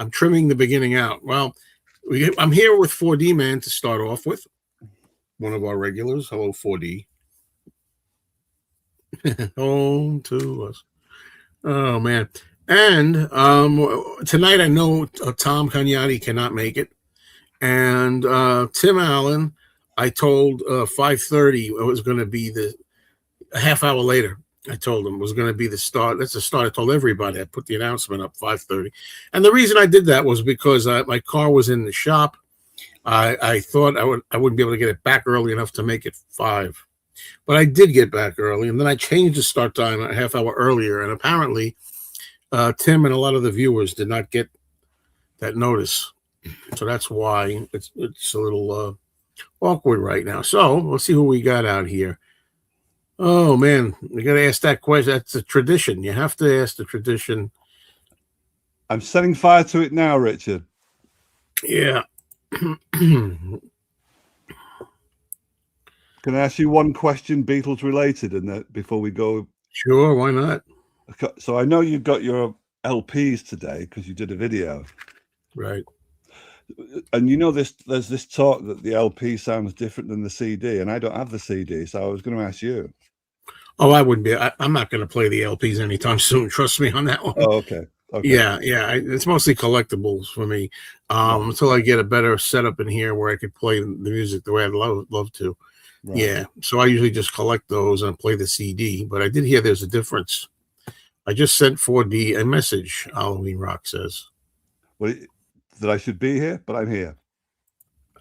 I'm trimming the beginning out. Well, I'm here with 4D Man to start off with. One of our regulars. Hello, 4D. Home to us. Oh, man. And tonight I know Tom Cagnati cannot make it. And Tim Allen, I told 5:30 it was going to be a half hour later. I told him it was going to be the start. That's the start. I told everybody. I put the announcement up 5:30. And the reason I did that was because my car was in the shop. I thought I wouldn't be able to get it back early enough to make it 5. But I did get back early, and then I changed the start time a half hour earlier. And apparently, Tim and a lot of the viewers did not get that notice. So that's why it's a little awkward right now. So let's see who we got out here. Oh, man, we got to ask that question. That's a tradition. You have to ask the tradition. I'm setting fire to it now, Richard. Yeah. Can I ask you one question, Beatles related, before we go? Sure, why not? So I know you got your LPs today because you did a video. Right. And you know there's this talk that the LP sounds different than the CD, and I don't have the CD, so I was going to ask you. Oh, I wouldn't be. I'm not going to play the LPs anytime soon. Trust me on that one. Oh, okay. Yeah. It's mostly collectibles for me. Until I get a better setup in here where I could play the music the way I'd love to. Right. Yeah. So I usually just collect those and play the CD. But I did hear there's a difference. I just sent 4D a message. Halloween Rock says. Well, that I should be here, but I'm here.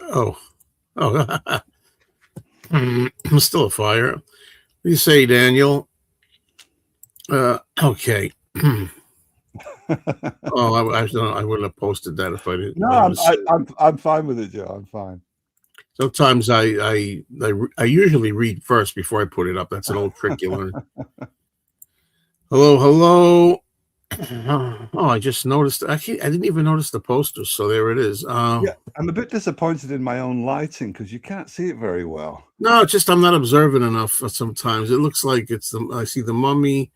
Oh. I'm still a fire. What do you say, Daniel? Okay. Oh, I wouldn't have posted that if I didn't. No, I'm fine with it, Joe. I'm fine. Sometimes I usually read first before I put it up. That's an old trick you learn. Hello. Oh, I just noticed. I didn't even notice the poster, so there it is. Yeah, I'm a bit disappointed in my own lighting because you can't see it very well. No, it's just I'm not observant enough. Sometimes it looks like I see the Mummy,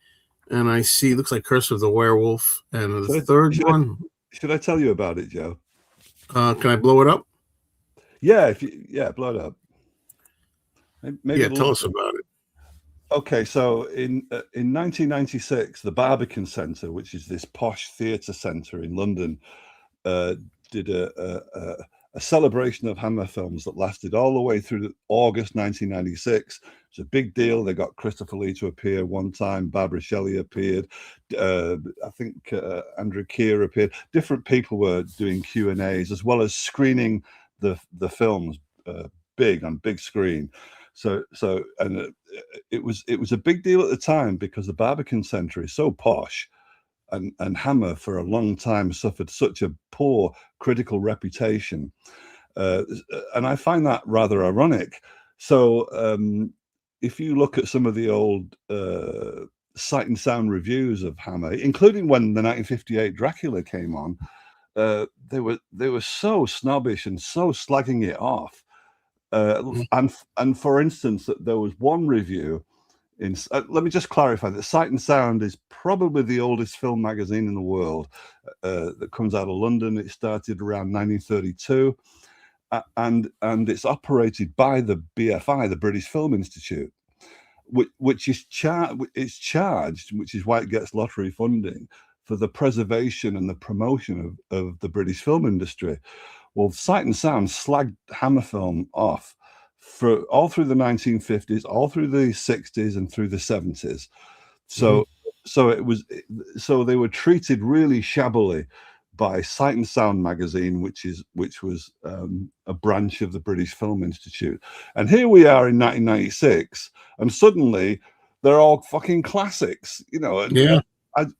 and I see it looks like Curse of the Werewolf, and the third one. Should I tell you about it, Joe? Can I blow it up? Yeah, blow it up. Maybe tell us about it. Okay, so in 1996, the Barbican Centre, which is this posh theatre centre in London, did a celebration of Hammer films that lasted all the way through August 1996. It's a big deal. They got Christopher Lee to appear one time. Barbara Shelley appeared. I think Andrew Keir appeared. Different people were doing Q&As as well as screening the films on big screen. So it was a big deal at the time because the Barbican Centre is so posh, and Hammer for a long time suffered such a poor critical reputation, and I find that rather ironic. So if you look at some of the old Sight and Sound reviews of Hammer, including when the 1958 Dracula came on, they were so snobbish and so slagging it off. And for instance, there was one review let me just clarify that Sight and Sound is probably the oldest film magazine in the world that comes out of London. It started around 1932, and it's operated by the BFI, the British Film Institute, which is charged, which is why it gets lottery funding, for the preservation and the promotion of the British film industry. Well, Sight and Sound slagged Hammer film off for all through the 1950s, all through the 60s, and through the 70s. So they were treated really shabbily by Sight and Sound magazine, which was a branch of the British Film Institute. And here we are in 1996, and suddenly they're all fucking classics, you know. Yeah.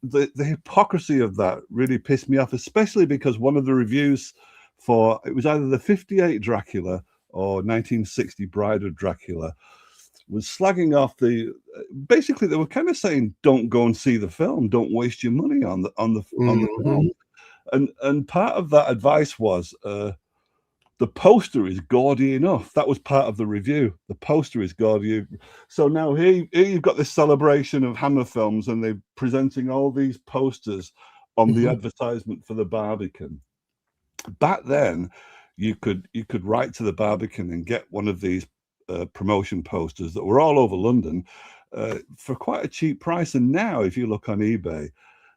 The hypocrisy of that really pissed me off, especially because one of the reviews for it was either the 58 Dracula or 1960 Bride of Dracula was slagging off basically they were kind of saying, don't go and see the film, don't waste your money on the film. And part of that advice was the poster is gaudy enough. That was part of the review. The poster is gaudy. So now here you've got this celebration of Hammer films, and they're presenting all these posters on the advertisement for the Barbican. Back then, you could write to the Barbican and get one of these promotion posters that were all over London for quite a cheap price. And now, if you look on eBay,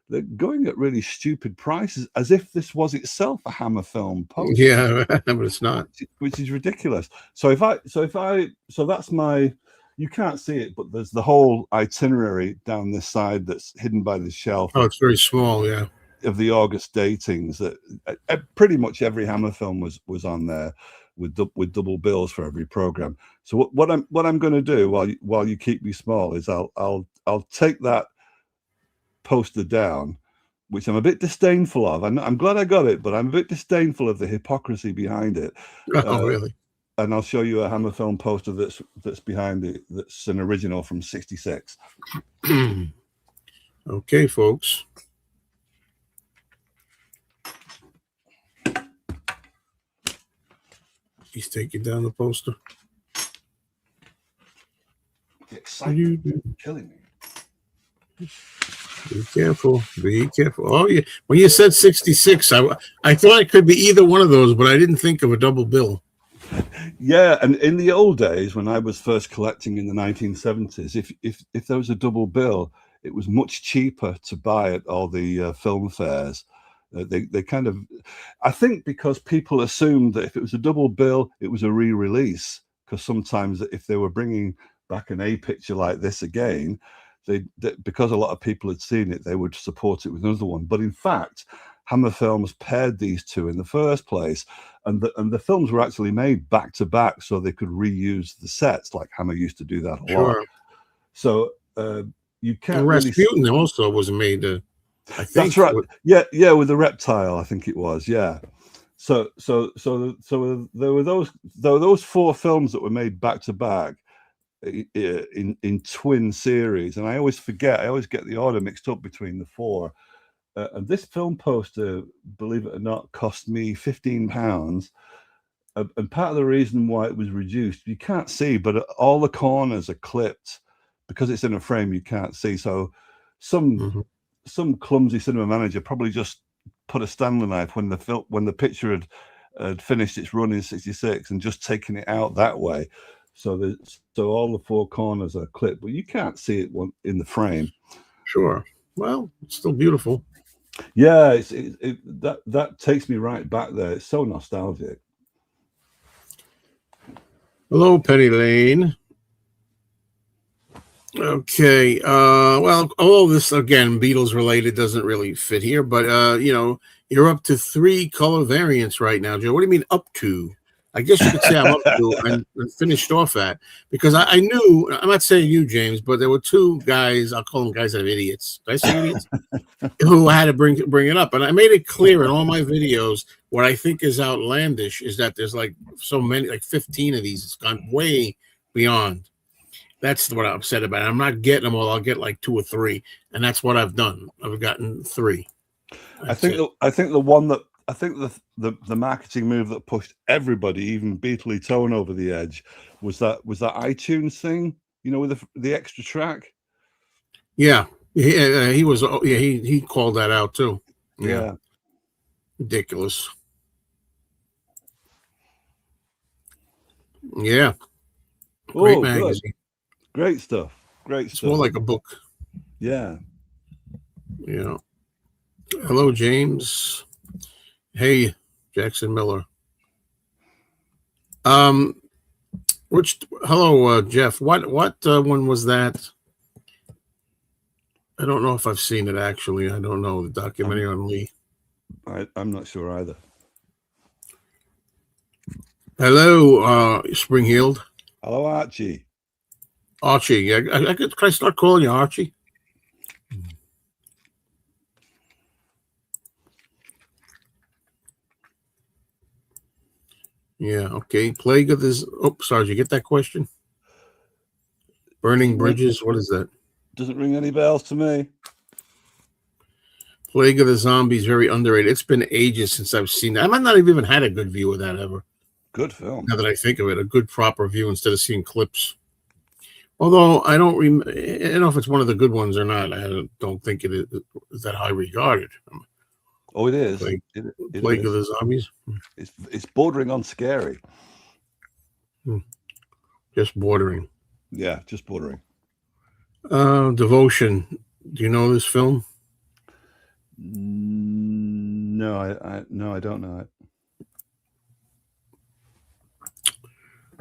they're going at really stupid prices, as if this was itself a Hammer Film poster. Yeah, but it's not. Which is ridiculous. So that's my. You can't see it, but there's the whole itinerary down this side that's hidden by the shelf. Oh, it's very small, yeah. Of the August datings, that pretty much every Hammer film was on there, with double bills for every program. So what I'm going to do while you keep me small is I'll take that poster down, which I'm a bit disdainful of. I'm glad I got it, but I'm a bit disdainful of the hypocrisy behind it. Oh, really? And I'll show you a Hammer Film poster that's behind it. That's an original from '66. Okay, folks. He's taking down the poster. The excitement killing me. Be careful. Be careful. Oh, yeah. When you said 66, I thought it could be either one of those, but I didn't think of a double bill. Yeah, and in the old days when I was first collecting in the 1970s, if there was a double bill, it was much cheaper to buy at all the film fairs. They kind of, I think, because people assumed that if it was a double bill, it was a re-release. Because sometimes if they were bringing back an A picture like this again, because a lot of people had seen it, they would support it with another one. But in fact, Hammer Films paired these two in the first place, and the films were actually made back to back, so they could reuse the sets, like Hammer used to do that a lot. So you can't. And Rasputin really also was made. I think that's right. Yeah, with the reptile, I think it was. Yeah. So there were those four films that were made back to back in twin series, and I always forget. I always get the order mixed up between the four. And this film poster, believe it or not, cost me £15. And part of the reason why it was reduced, you can't see, but all the corners are clipped because it's in a frame. You can't see. So some clumsy cinema manager probably just put a Stanley knife when the picture had finished its run in '66 and just taken it out that way. So all the four corners are clipped, but you can't see it in the frame. Sure. Well, it's still beautiful. Yeah, that takes me right back there. It's so nostalgic. Hello, Penny Lane. Okay. Well, all this, again, Beatles related, doesn't really fit here, but you're up to 3 color variants right now, Joe. What do you mean up to? I guess you could say I'm up to and finished off at, because I knew, I'm not saying you, James, but there were 2 guys, I'll call them guys that are idiots. Did I say idiots? Who had to bring it up. And I made it clear in all my videos, what I think is outlandish is that there's like so many, like 15 of these. It's gone way beyond. That's what I'm upset about. I'm not getting them all. I'll get like 2 or 3. And that's what I've done. I've gotten 3. I think the marketing move that pushed everybody, even Beatley Tone, over the edge was that iTunes thing, with the extra track. Yeah, he was. Yeah, he called that out too. Yeah. Ridiculous. Yeah. Great magazine. Good. Great stuff. It's more like a book. Yeah. Yeah. Hello, James. Hey, Jackson Miller. Hello, Jeff. What one was that? I don't know if I've seen it actually. I don't know the documentary on Lee. I'm not sure either. Hello, Spring Healed. Hello, Archie. Archie. Can I start calling you Archie? Yeah, okay. Plague of this. Oh, sorry. Did you get that question? Burning Bridges. What is that? Doesn't ring any bells to me. Plague of the Zombies, very underrated. It's been ages since I've seen that. I might not have even had a good view of that ever. Good film. Now that I think of it, a good proper view instead of seeing clips. Although I don't know if it's one of the good ones or not. I don't think it is that high regarded. Oh, it is. Plague, It Plague of is. the Zombies. It's bordering on scary. Just bordering. Yeah, just bordering. Devotion. Do you know this film? No, I don't know it.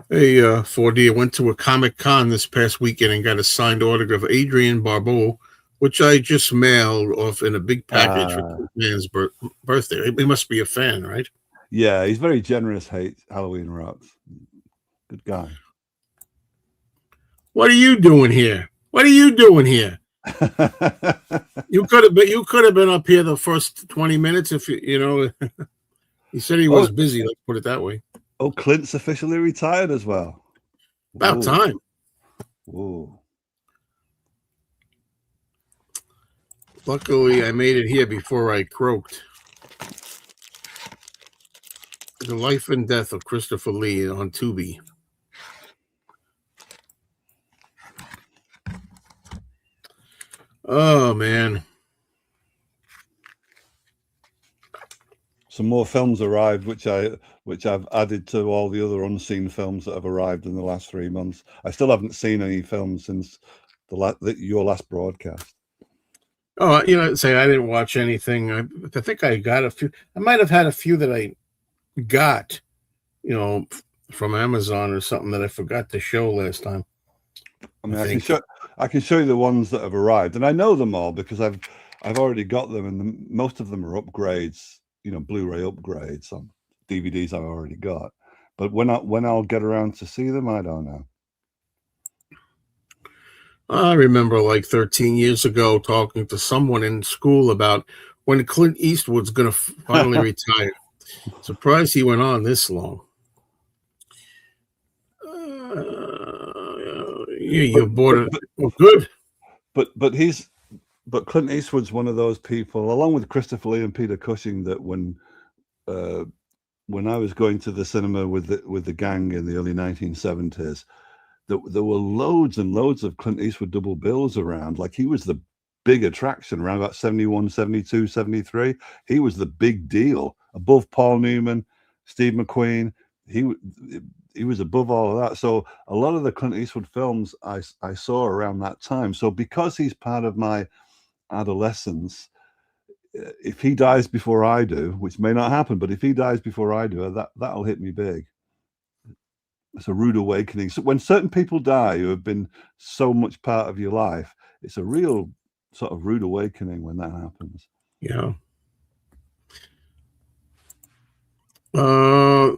Hey, 4D, I went to a Comic-Con this past weekend and got a signed autograph of Adrian Barbeau, which I just mailed off in a big package for man's birthday. He must be a fan, right? Yeah, he's very generous. Hates Halloween Rocks. Good guy. What are you doing here? What are you doing here? You could have been up here the first 20 minutes if you know. He said he was busy. Let's put it that way. Oh, Clint's officially retired as well. About time. Whoa. Luckily, I made it here before I croaked. The Life and Death of Christopher Lee on Tubi. Oh, man. Some more films arrived, which I've added to all the other unseen films that have arrived in the last 3 months. I still haven't seen any films since your last broadcast. Oh, say I didn't watch anything. I think I got a few. I might have had a few that I got, from Amazon or something that I forgot to show last time. I mean, I can show you the ones that have arrived, and I know them all because I've already got them, and most of them are upgrades, Blu-ray upgrades on DVDs I've already got. But when I'll get around to see them, I don't know. I remember like 13 years ago talking to someone in school about when Clint Eastwood's going to finally retire. Surprised he went on this long. You bought it. Well, good. But Clint Eastwood's one of those people, along with Christopher Lee and Peter Cushing, that when I was going to the cinema with the gang in the early 1970s, there were loads and loads of Clint Eastwood double bills around. Like, he was the big attraction around about 71, 72, 73. He was the big deal above Paul Newman, Steve McQueen. He was above all of that. So a lot of the Clint Eastwood films I saw around that time. So because he's part of my adolescence, if he dies before I do, which may not happen, but if he dies before I do, that'll hit me big. It's a rude awakening. So when certain people die who have been so much part of your life, it's a real sort of rude awakening when that happens. Yeah. I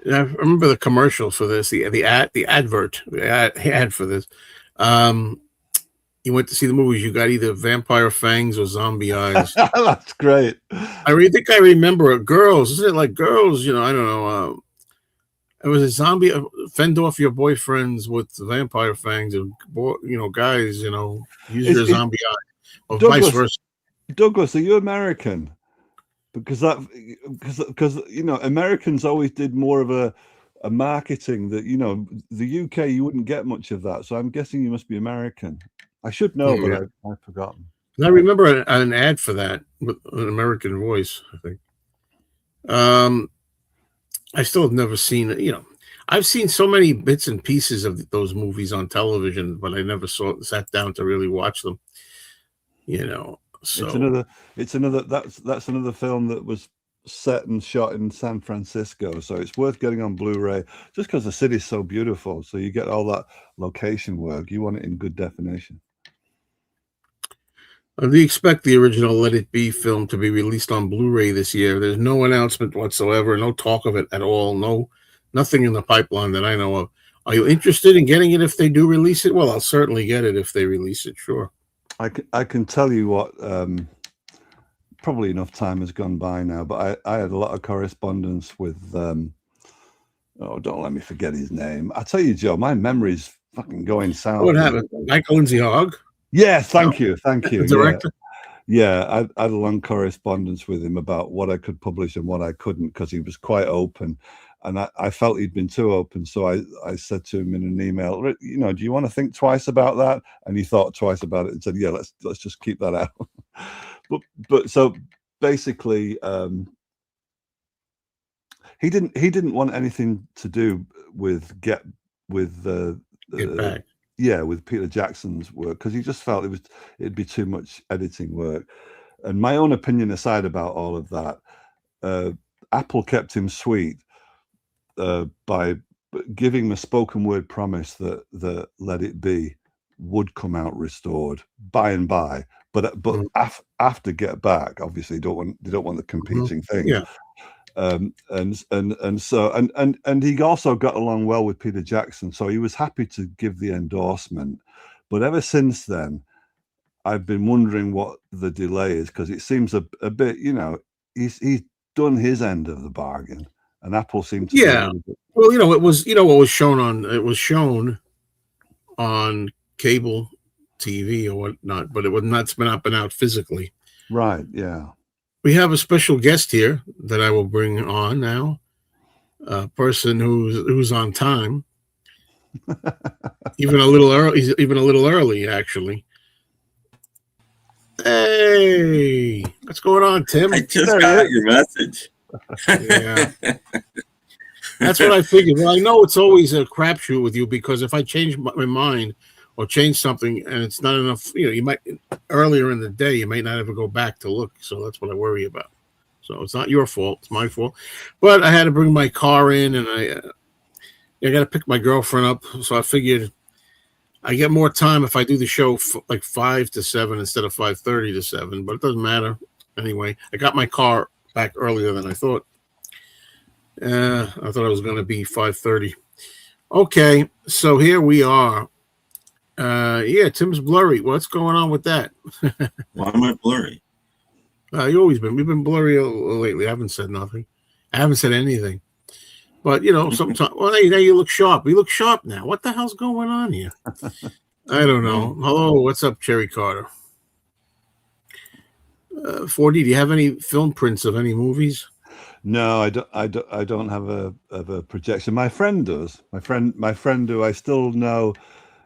remember the commercial for this, the ad for this. You went to see the movies, you got either vampire fangs or zombie eyes. That's great. I think I remember it. Girls, isn't it like girls? I don't know. It was a zombie. Fend off your boyfriends with vampire fangs, and guys, use your zombie eye, or Douglas, vice versa. Douglas, are you American? Because Americans always did more of a marketing that the UK, you wouldn't get much of that. So I'm guessing you must be American. I should know, but I've forgotten. I remember an ad for that with an American voice, I think. I still have never seen it. I've seen so many bits and pieces of those movies on television, but I never sat down to really watch them. So it's another that's another film that was set and shot in San Francisco, so it's worth getting on Blu-ray just because the city's so beautiful. So you get all that location work. You want it in good definition. Do you expect the original Let It Be film to be released on Blu-ray this year? There's no announcement whatsoever, no talk of it at all, nothing in the pipeline that I know of. Are you interested in getting it if they do release it? Well, I'll certainly get it if they release it, sure. I can tell you what, probably enough time has gone by now, but I had a lot of correspondence with, don't let me forget his name. I tell you, Joe, my memory's fucking going south. What happened? Michael Lindsay Hogg? Yeah, thank you. The director? Yeah, I had a long correspondence with him about what I could publish and what I couldn't, because he was quite open. And I felt he'd been too open. So I said to him in an email, do you want to think twice about that? And he thought twice about it and said, yeah, let's just keep that out. but so basically he didn't want anything to do with Get Back. with Peter Jackson's work, because he just felt it'd be too much editing work. And my own opinion aside about all of that, Apple kept him sweet by giving him a spoken word promise that Let It Be would come out restored by and by, but after Get Back, obviously they don't want the competing thing. Yeah. And he also got along well with Peter Jackson, so he was happy to give the endorsement. But ever since then, I've been wondering what the delay is, because it seems a bit, he's done his end of the bargain, and Apple seemed to be a little bit... Well, it was what was shown on cable TV or whatnot, but it was not been out physically. Right. Yeah. We have a special guest here that I will bring on now. A person who's on time, even a little early, actually. Hey, what's going on, Tim? I just got your message. Yeah, that's what I figured. Well, I know it's always a crapshoot with you, because if I change my mind or change something and it's not enough, you might earlier in the day you may not ever go back to look. So that's what I worry about. So it's not your fault; it's my fault. But I had to bring my car in, and I got to pick my girlfriend up. So I figured I get more time if I do the show like 5 to 7 instead of 5:30 to 7. But it doesn't matter anyway. I got my car back earlier than I thought. I thought it was going to be 5:30. Okay, so here we are. Yeah, Tim's blurry. What's going on with that? Why am I blurry? We've been blurry lately. I haven't said nothing. I haven't said anything. But, sometimes, well, now you look sharp. You look sharp now. What the hell's going on here? I don't know. Hello, what's up, Cherry Carter? 4D, do you have any film prints of any movies? No, I don't have a projection. My friend does. My friend who I still know,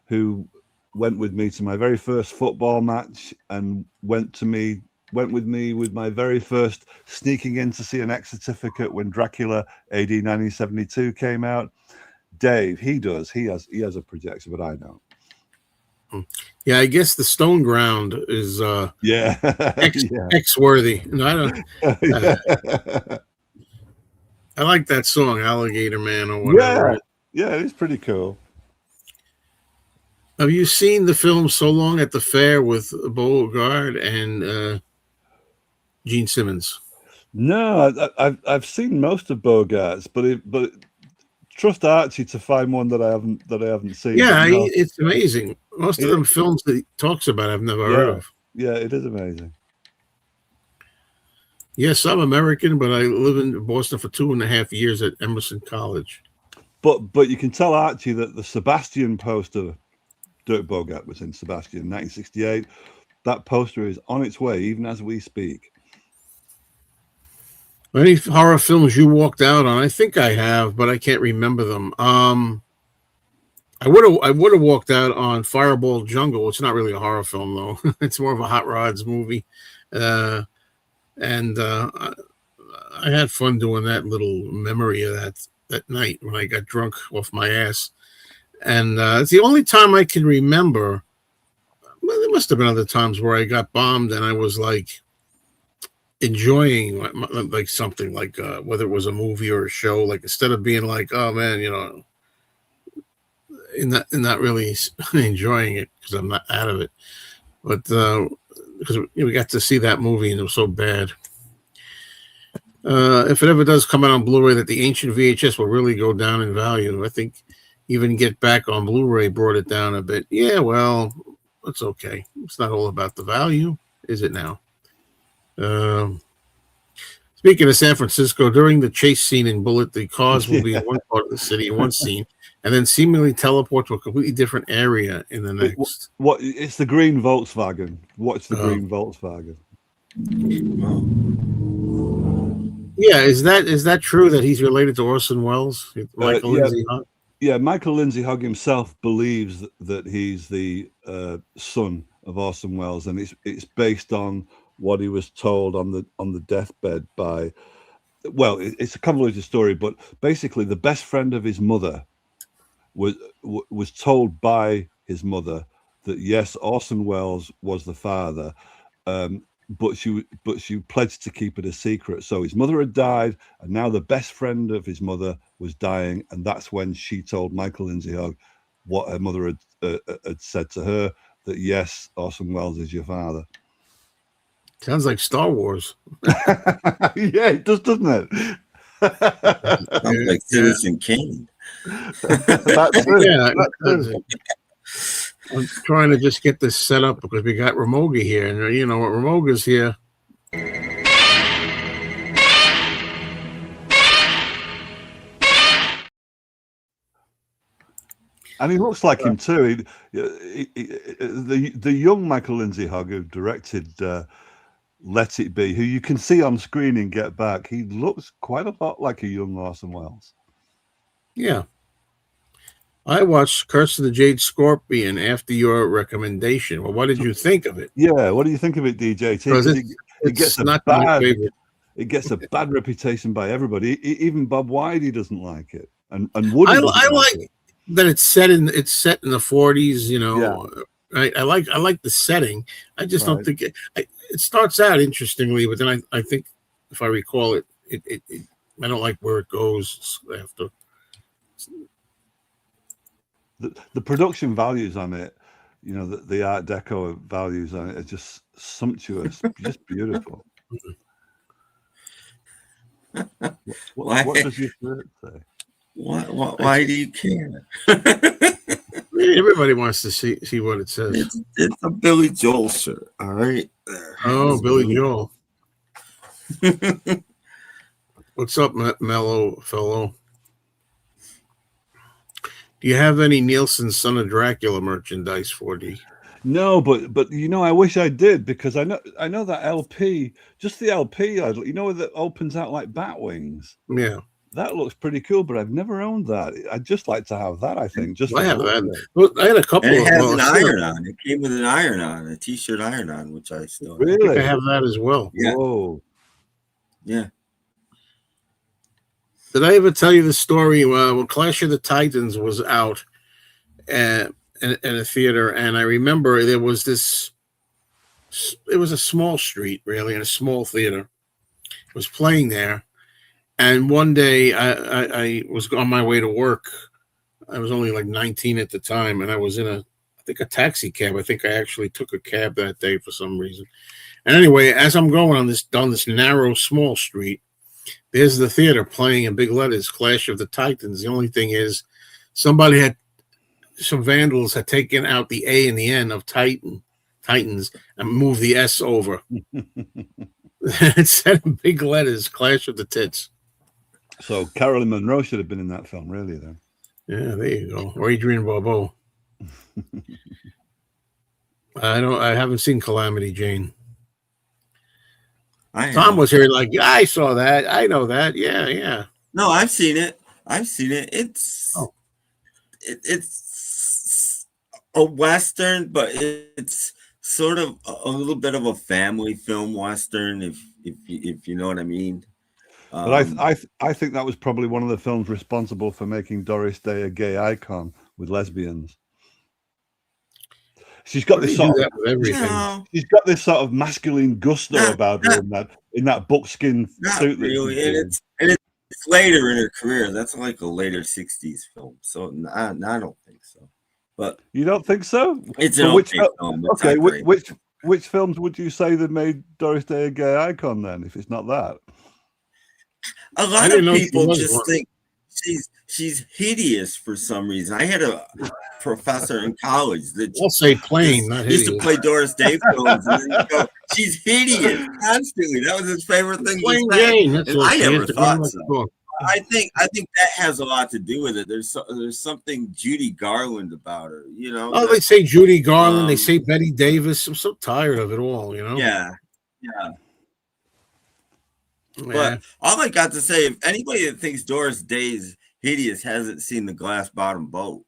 who went with me to my very first football match and went with me with my very first sneaking in to see an X certificate when Dracula AD 1972 came out. Dave, he does. He has a projection, but I don't. Yeah, I guess the Stone Ground is X worthy. No, I don't. I like that song, Alligator Man or whatever. Yeah, it's pretty cool. Have you seen the film So Long at the Fair with Beauregard and Gene Simmons? No, I've seen most of Bogart's, but trust Archie to find one that I haven't seen. Yeah, it's amazing. Most of them films that he talks about, I've never heard of. Yeah, it is amazing. Yes, I'm American, but I live in Boston for 2.5 years at Emerson College. But you can tell Archie that the Sebastian poster, Dirk Bogart was in Sebastian, 1968. That poster is on its way, even as we speak. Any horror films you walked out on? I think I have, but I can't remember them. I would have walked out on Fireball Jungle. It's not really a horror film though. It's more of a hot rods movie. I had fun doing that little memory of that night when I got drunk off my ass. And it's the only time I can remember. Well, there must have been other times where I got bombed and I was like enjoying like something, like whether it was a movie or a show. Like instead of being like, oh man, not really enjoying it because I'm not out of it. But because we got to see that movie and it was so bad. If it ever does come out on Blu-ray, that the ancient VHS will really go down in value. I think even Get Back on Blu-ray brought it down a bit. Yeah, well, it's okay. It's not all about the value, is it now? Speaking of San Francisco, during the chase scene in Bullet, the cars will be in one part of the city in one scene, and then seemingly teleport to a completely different area in the next. What? It's the green Volkswagen. What's the green Volkswagen? Yeah, is that true that he's related to Orson Welles? Michael Lindsay Hogg? Yeah, Michael Lindsay Hogg himself believes that he's the son of Orson Welles, and it's based on what he was told on the deathbed by. Well, it's a convoluted story, but basically, the best friend of his mother was told by his mother that yes, Orson Welles was the father, but she pledged to keep it a secret. So his mother had died, and now the best friend of his mother was dying, and that's when she told Michael Lindsay Hogg what her mother had said to her, that yes, Orson Welles is your father. Sounds like Star Wars. Yeah, it does, doesn't it? Sounds like Citizen Kane. That's it. Yeah, That's it. I'm trying to just get this set up because we got Ramoga here, and you know what, Ramoga's here. And he looks like him too. The young Michael Lindsay Hogg, who directed Let It Be, who you can see on screen in Get Back, he looks quite a lot like a young Orson Welles. Yeah. I watched Curse of the Jade Scorpion after your recommendation. Well, what did you think of it? Yeah, what do you think of it, DJT? Because It gets not my favorite. It gets a bad reputation by everybody. Even Bob Whitey doesn't like it, and Woody I doesn't like it. that it's set in the 40s. You know, Yeah. I like the setting. I just don't Right. think it starts out interestingly, but then I think if I recall it, I don't like where it goes after. The production values on it, you know, the Art Deco values on it are just sumptuous, just beautiful. What does your shirt say? Why do you care? Everybody wants to see what it says. It's a Billy Joel shirt, all right? Oh, Billy Joel. What's up, mellow fellow? Do you have any Nielsen Son of Dracula merchandise, 4D? No, but you know, I wish I did, because I know that LP, just the LP, you know, that opens out like bat wings. Yeah, that looks pretty cool, but I've never owned that. I'd just like to have that. I think just I have that. Well, I had a couple. And it has an iron on. It came with an iron on, a t-shirt iron on, which I still really. I think I have that as well. Yeah. Whoa. Yeah. Did I ever tell you the story when Clash of the Titans was out in a theater? And I remember there was this, it was a small street, really, in a small theater. It was playing there. And one day I was on my way to work. I was only like 19 at the time. And I was in a taxi cab. I think I actually took a cab that day for some reason. And anyway, as I'm going down this narrow, small street, there's the theater playing in big letters, Clash of the Titans. The only thing is some vandals had taken out the A and the N of Titans and moved the S over. It said in big letters, Clash of the Tits. So Carolyn Monroe should have been in that film, really, then. Yeah, there you go. Or Adrienne Barbeau. I haven't seen Calamity Jane. Tom was here like, yeah, I saw that. I know that. Yeah. No, I've seen it. It's it's a Western, but it's sort of a little bit of a family film Western, if you know what I mean. But I think that was probably one of the films responsible for making Doris Day a gay icon with lesbians. She's got this sort of everything. She's got this sort of masculine gusto about her in that buckskin suit. Really, and it's later in her career. That's like a later '60s film. So I don't think so. But you don't think so? It's an okay film. Okay, which films would you say that made Doris Day a gay icon then? If it's not that, a lot of people just think she's hideous for some reason. I had a professor in college that I'll say plain, not hideous. Used to play Doris Day films, and then go, she's hideous constantly. That was his favorite thing. Plain Jane. That's what I never thought so. Cool. I think that has a lot to do with it. There's something Judy Garland about her, you know. Oh, they say Judy Garland. They say Betty Davis. I'm so tired of it all, you know. Yeah. But all I got to say, if anybody that thinks Doris Day is hideous hasn't seen The Glass Bottom Boat.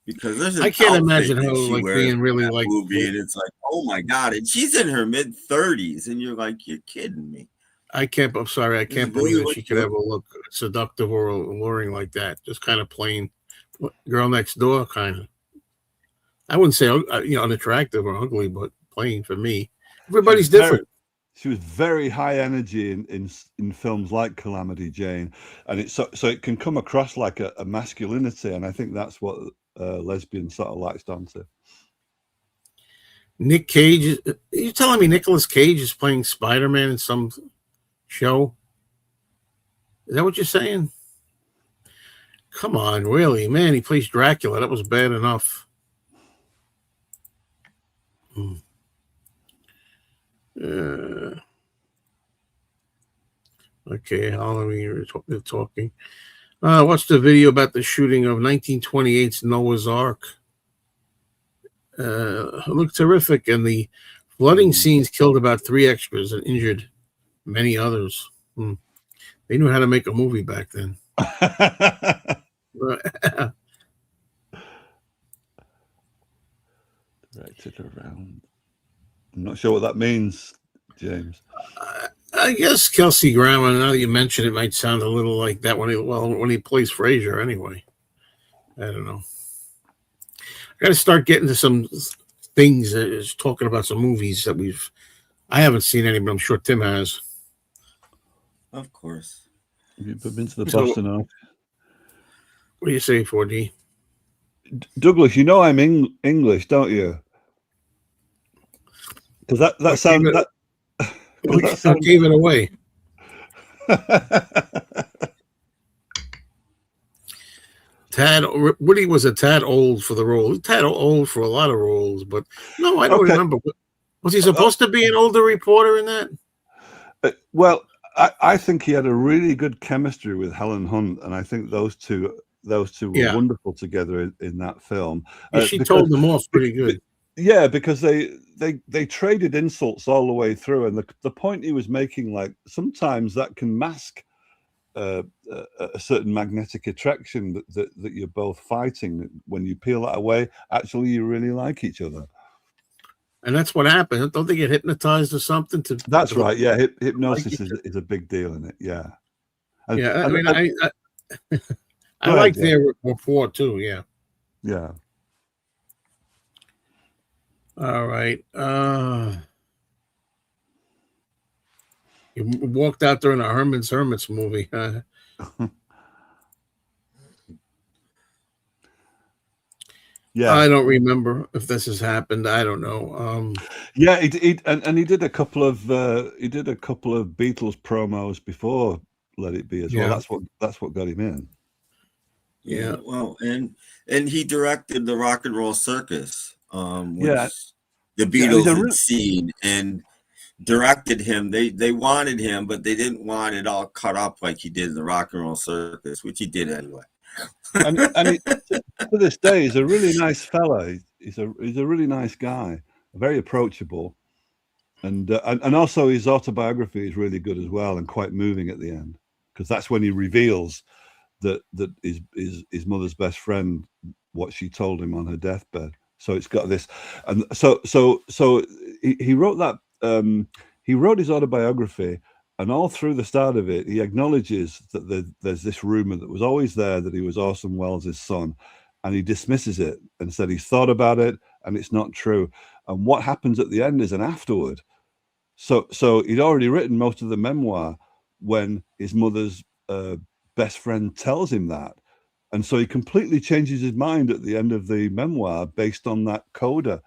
because there's an I can't outfit imagine that her she like wears being in really that like movie, and it's like, oh my god, and she's in her mid-30s, and you're like, you're kidding me. I'm sorry, I can't believe that she could ever look seductive or alluring like that. Just kind of plain girl next door kind of. I wouldn't say unattractive or ugly, but plain for me. Everybody's different. She was very high energy in films like Calamity Jane, and so it can come across like a masculinity, and I think that's what lesbian sort of latched onto. Nick Cage, are you telling me Nicolas Cage is playing Spider-Man in some show? Is that what you're saying? Come on, really, man? He plays Dracula. That was bad enough. Okay, Halloween, you're talking. What's the video about the shooting of 1928's Noah's Ark? Looked terrific, and the flooding scenes killed about 3 extras and injured many others. They knew how to make a movie back then. Directed around. I'm not sure what that means, James. I guess Kelsey Grammer. Now that you mention it, might sound a little like that when he plays Frasier. Anyway, I don't know. I got to start getting to some things. Talking about some movies that I haven't seen any, but I'm sure Tim has. Of course. You've been to the Boston Ark. What do you say, 4D? Douglas, you know I'm English, don't you? Because that sounds that. I gave it away. Woody was a tad old for the role. Tad old for a lot of roles, but no, I don't remember. Was he supposed to be an older reporter in that? Well, I think he had a really good chemistry with Helen Hunt, and I think those two were wonderful together in that film. Yeah, she told them off pretty good. Yeah, because they traded insults all the way through, and the point he was making, like sometimes that can mask a certain magnetic attraction that you're both fighting. When you peel that away, actually you really like each other. And that's what happened. Don't they get hypnotized or something? That's right. Yeah, hypnosis is a big deal in it. Yeah. I like their rapport too. Yeah. Yeah. All right. You walked out during a Herman's movie. Yeah, I don't remember if this has happened. I don't know. Yeah, he did a couple of Beatles promos before Let It Be as well. That's what got him in. Yeah. Well, and he directed the Rock and Roll Circus, which the Beatles had seen and directed him. They wanted him, but they didn't want it all cut up like he did in the Rock and Roll Circus, which he did anyway. and to this day, he's a really nice fella. He's a really nice guy, very approachable, and also his autobiography is really good as well and quite moving at the end, because that's when he reveals that his mother's best friend, what she told him on her deathbed. So it's got this, and so he wrote that. He wrote his autobiography, and all through the start of it, he acknowledges that there's this rumor that was always there that he was Orson Welles' son, and he dismisses it and said he's thought about it and it's not true. And what happens at the end is an afterward. So he'd already written most of the memoir when his mother's best friend tells him that, and so he completely changes his mind at the end of the memoir based on that coda.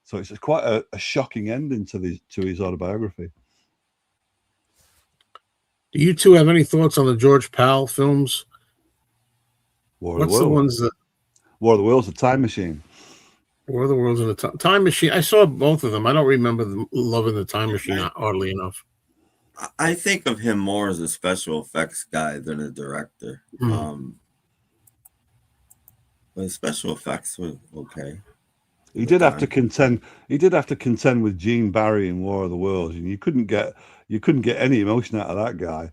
So it's quite a shocking ending to his autobiography. Do you two have any thoughts on the George Powell films? War of the Worlds, The Time Machine. War of the Worlds and the Time Machine. I saw both of them. I don't remember loving the Time Machine, oddly enough. I think of him more as a special effects guy than a director. But special effects were okay. He did have to contend with Gene Barry in War of the Worlds, and you couldn't get any emotion out of that guy.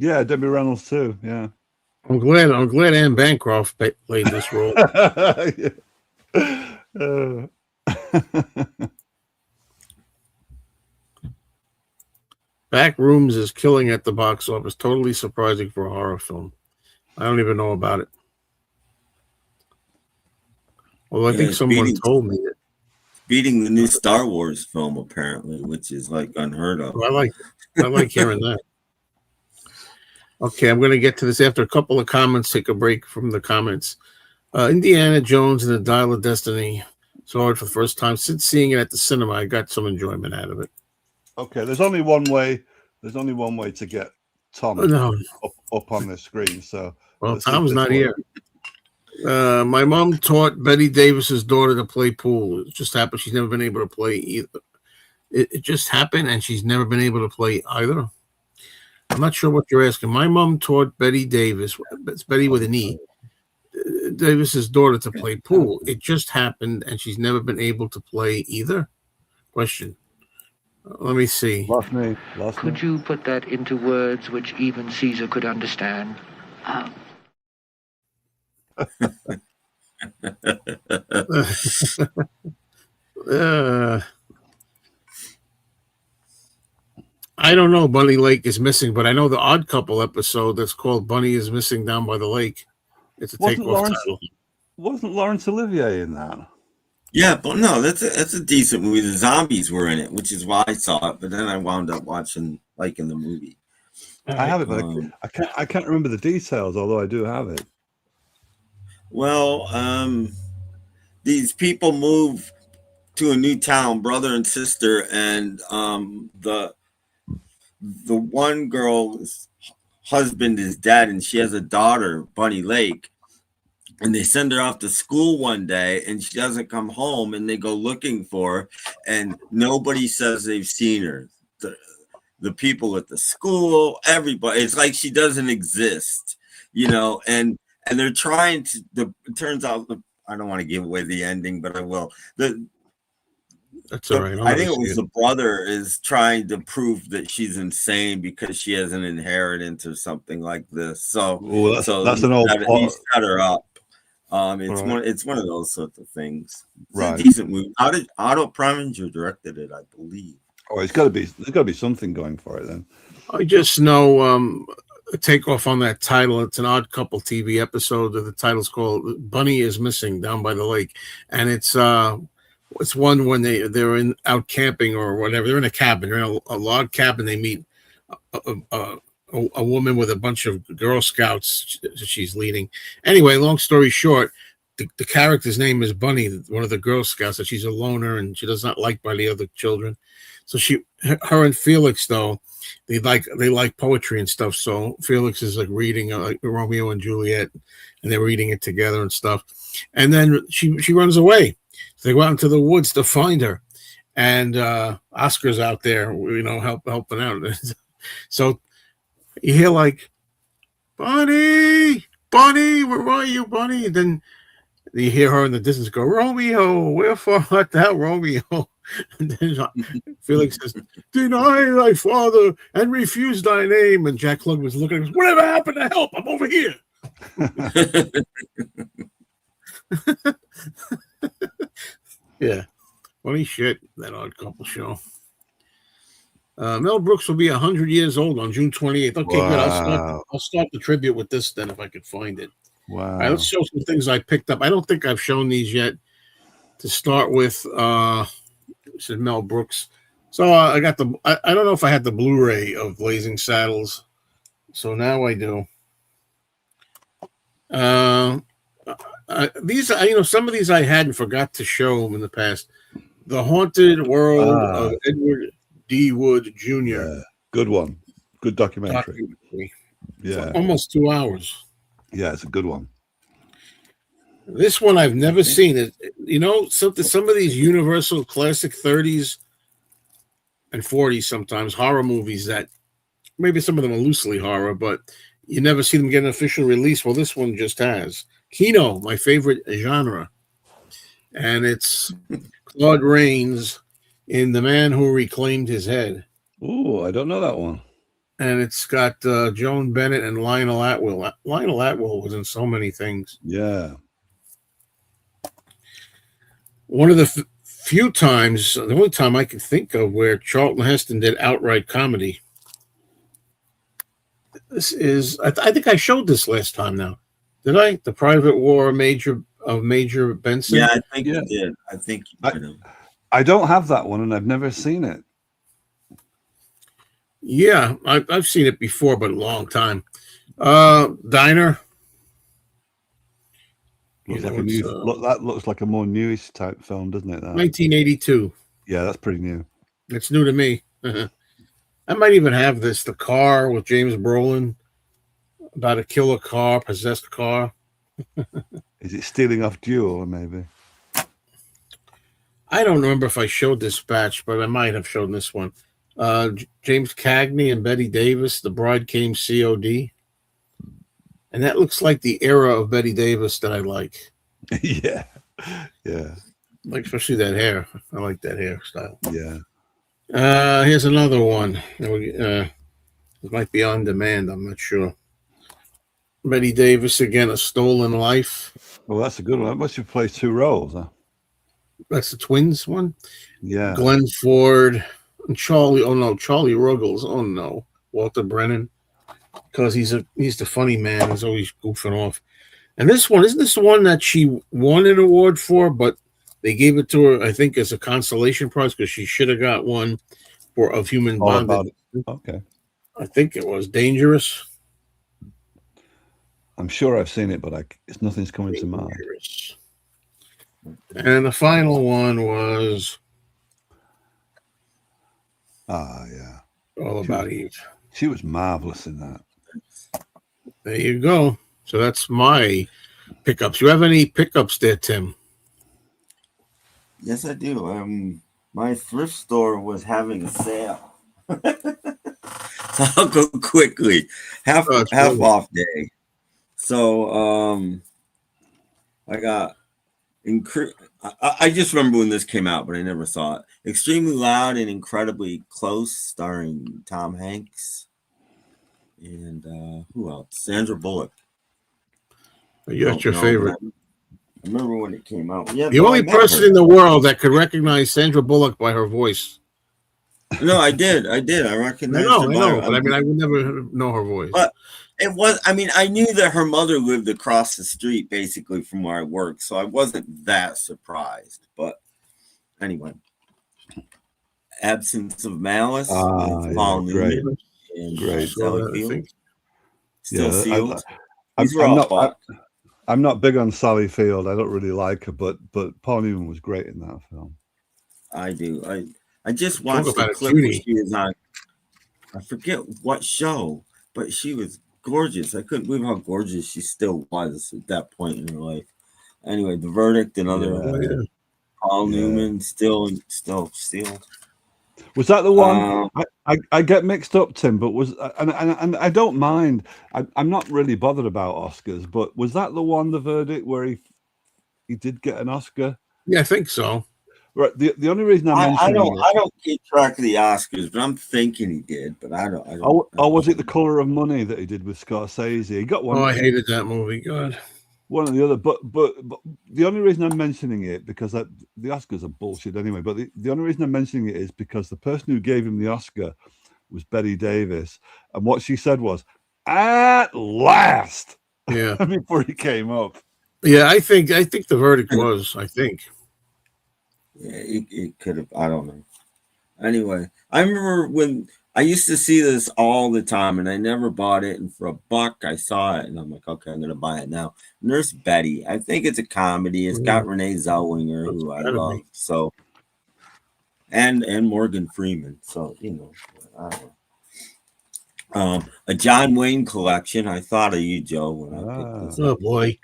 Yeah, Debbie Reynolds too. Yeah. I'm glad Anne Bancroft played this role. Back Rooms is killing at the box office. Totally surprising for a horror film. I don't even know about it. Well, I think someone told me it. Beating the new Star Wars film, apparently, which is like unheard of. Well, I like hearing that. Okay, I'm going to get to this after a couple of comments. Take a break from the comments. Indiana Jones and the Dial of Destiny. Saw it for the first time since seeing it at the cinema. I got some enjoyment out of it. Okay, there's only one way. There's only one way to get Tom up on the screen. So, well, Tom's not here. My mom taught Betty Davis's daughter to play pool. It just happened she's never been able to play either. It just happened, and she's never been able to play either. I'm not sure what you're asking. My mom taught Betty Davis, it's Betty with an E, Davis's daughter to play pool. It just happened, and she's never been able to play either. Question. Let me see. Lost me. Could you put that into words which even Caesar could understand? I don't know. Bunny Lake is missing, but I know the Odd Couple episode that's called "Bunny is Missing Down by the Lake." It's a takeoff title. Wasn't Laurence Olivier in that? Yeah, but no, that's a decent movie. The zombies were in it, which is why I saw it. But then I wound up liking the movie. I have it, but I can't remember the details. Although I do have it. Well, these people move to a new town, brother and sister, and the one girl's husband is dead, and she has a daughter, Bunny Lake, and they send her off to school one day, and she doesn't come home, and they go looking for her, and nobody says they've seen her. The people at the school, everybody, it's like she doesn't exist, and they're trying to. It turns out, I don't want to give away the ending, but I will. That's all right. I think it was the brother is trying to prove that she's insane because she has an inheritance or something like this. So, that's an old plot. He set her up. It's one of those sorts of things. It's a decent movie. Otto Preminger directed it, I believe. Oh, there's got to be something going for it then. I just know take off on that title. It's an Odd Couple TV episode. The title's called "Bunny is Missing Down by the Lake," and it's one when they're out camping or whatever. They're in a cabin. They're in a log cabin. They meet a woman with a bunch of Girl Scouts she's leading. Anyway, long story short, the character's name is Bunny, one of the Girl Scouts, and she's a loner and she does not like by the other children. So her and Felix, though, they like poetry and stuff. So Felix is like reading like Romeo and Juliet, and they're reading it together and stuff. And then she runs away. So they go out into the woods to find her, and Oscar's out there, helping out. So you hear like, Bunny, where are you, Bunny? And then you hear her in the distance go, Romeo, wherefore art thou, Romeo? And then Felix says, deny thy father and refuse thy name. And Jack Klugman's looking at him, whatever happened to help? I'm over here. Yeah, funny shit, that Odd Couple show. Mel Brooks will be 100 years old on June 28th. Okay, wow. Good. I'll start the tribute with this then if I could find it. Wow. All right, let's show some things I picked up. I don't think I've shown these yet. To start with, this is Mel Brooks. So I got I don't know if I had the Blu-ray of Blazing Saddles. So now I do. These, some of these I had and forgot to show them in the past. The Haunted World of Edward D. Wood Jr. Yeah, good one. Good documentary. Yeah. Almost 2 hours. Yeah, it's a good one. This one I've never seen. Some of these Universal classic 30s and 40s sometimes horror movies that maybe some of them are loosely horror, but you never see them get an official release. Well, this one just has. Kino, my favorite genre. And it's Claude Rains in The Man Who Reclaimed His Head. Oh, I don't know that one. and it's got Joan Bennett and Lionel Atwill. Lionel Atwill was in so many things. Yeah. One of the few times, the only time I can think of where Charlton Heston did outright comedy. This is, I think I showed this last time now. Did I? The Private War of Major Benson? Yeah, I think you did. I think you did. I don't have that one, and I've never seen it. Yeah, I've seen it before, but a long time. Diner. That looks like a more newish type film, doesn't it? That 1982. Yeah, that's pretty new. It's new to me. I might even have this. The Car with James Brolin, about a killer car, possessed car. Is it stealing off Duel, maybe? I don't remember if I showed this batch, but I might have shown this one. James Cagney and Betty Davis, The Bride Came COD. And that looks like the era of Betty Davis that I like. Yeah. Like, especially that hair. I like that hairstyle. Yeah. Here's another one. It might be on demand. I'm not sure. Betty Davis again, A Stolen Life. Well, that's a good one. That must have played two roles, huh? That's the twins one. Yeah. Glenn Ford and Charlie. Oh no, Charlie Ruggles. Oh no, Walter Brennan. Because he's the funny man. He's always goofing off. And this one, isn't this the one that she won an award for, but they gave it to her, I think, as a consolation prize because she should have got one for Of Human Bondage. Okay. I think it was Dangerous. I'm sure I've seen it, but nothing's coming to mind. And the final one was All About Eve. She was marvelous in that. There you go. So that's my pickups. You have any pickups there, Tim? Yes, I do. My thrift store was having a sale. So I'll go quickly. Half off day. So I got I just remember when this came out, but I never saw it. Extremely Loud and Incredibly Close, starring Tom Hanks and who else? Sandra Bullock. That's your favorite. I remember when it came out. Yeah, the only person in the world that could recognize Sandra Bullock by her voice. No, I did. I recognized her. I know, but I mean, I would never know her voice. But it was, I mean, I knew that her mother lived across the street, basically, from where I worked, so I wasn't that surprised. But anyway, Absence of Malice with Paul Newman and Sally Field. Still sealed. I'm not big on Sally Field. I don't really like her, but Paul Newman was great in that film. I do. I just watched the clip where she was on. I forget what show, but she was gorgeous. I couldn't believe how gorgeous she still was at that point in her life. Anyway, The Verdict, another Paul Newman, still sealed. Was that the one? I get mixed up, Tim, but and I don't mind. I'm not really bothered about Oscars, but was that the one, The Verdict, where he did get an Oscar? Yeah, I think so. Right. The only reason I don't keep track of the Oscars, but I'm thinking he did, but I don't. Was it The Color of Money that he did with Scorsese? He got one. Oh, I hated that movie. God. One or the other, but the only reason I'm mentioning it because the Oscars are bullshit anyway. But the only reason I'm mentioning it is because the person who gave him the Oscar was Betty Davis, and what she said was, "At last." Yeah. Before he came up. Yeah, I think The Verdict was. I think. Yeah, it could have. I don't know. Anyway, I remember when I used to see this all the time, and I never bought it. And for $1, I saw it, and I'm like, okay, I'm gonna buy it now. Nurse Betty. I think it's a comedy. It's got Renee Zellweger, who I love. So, and Morgan Freeman. So I don't know. A John Wayne collection. I thought of you, Joe, when I picked this. Oh boy.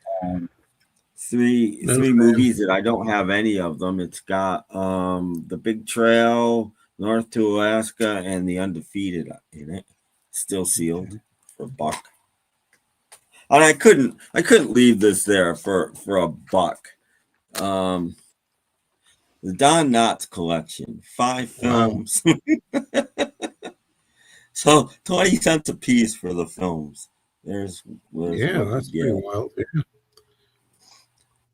Three movies that I don't have any of them. It's got The Big Trail, North to Alaska, and The Undefeated in it. Still sealed for $1. And I couldn't leave this there for $1. The Don Knotts collection, 5 films. So 20 cents a piece for the films. There's Yeah, what that's you pretty get. wild. Yeah.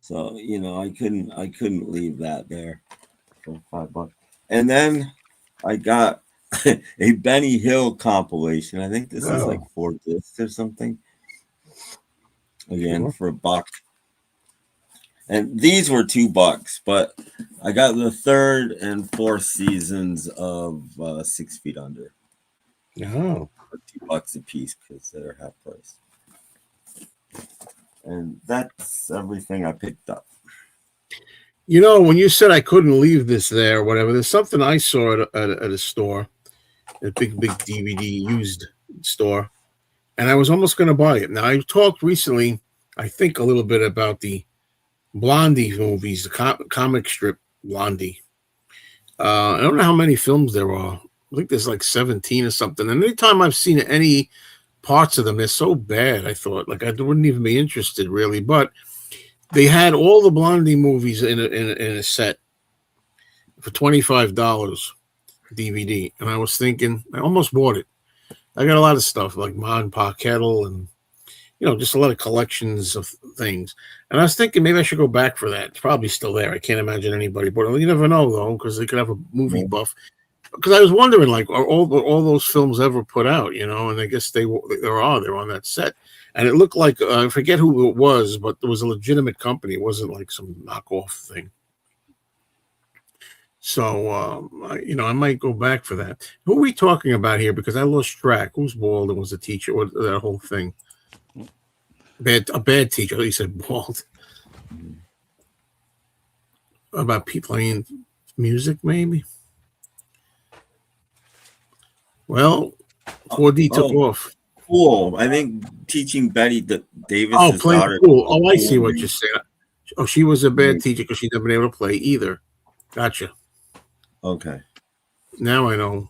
So I couldn't leave that there for $5. And then I got a Benny Hill compilation. I think this is like Oh, 4 discs or something. Again, sure. for $1. And these were $2, but I got the 3rd and 4th seasons of 6 Feet Under Oh. for $2 a piece because they're half price. And that's everything I picked up. You know, when you said I couldn't leave this there or whatever, there's something I saw at a store, a big DVD used store, and I was almost going to buy it. Now, I talked recently, I think, a little bit about the Blondie movies, the comic strip Blondie. I don't know how many films there are. I think there's like 17 or something. And anytime I've seen any parts of them, they're so bad, I thought. Like, I wouldn't even be interested, really. But they had all the Blondie movies in a set for $25 DVD. And I was thinking, I almost bought it. I got a lot of stuff like Ma and Pa Kettle and, just a lot of collections of things. And I was thinking maybe I should go back for that. It's probably still there. I can't imagine anybody, but you never know, though, because they could have a movie buff. Because I was wondering, like, are all those films ever put out, And I guess they're on that set. And it looked like, I forget who it was, but it was a legitimate company. It wasn't like some knockoff thing. So, I might go back for that. Who are we talking about here? Because I lost track. Who's bald and was a teacher? What that whole thing? A bad teacher. He said bald. About people playing music, maybe. Well, 4D took off. Pool. I think teaching Betty Davis. Oh, playing pool. Oh, I see what you're saying. Oh, she was a bad teacher because she'd never been able to play either. Gotcha. Okay. Now I know.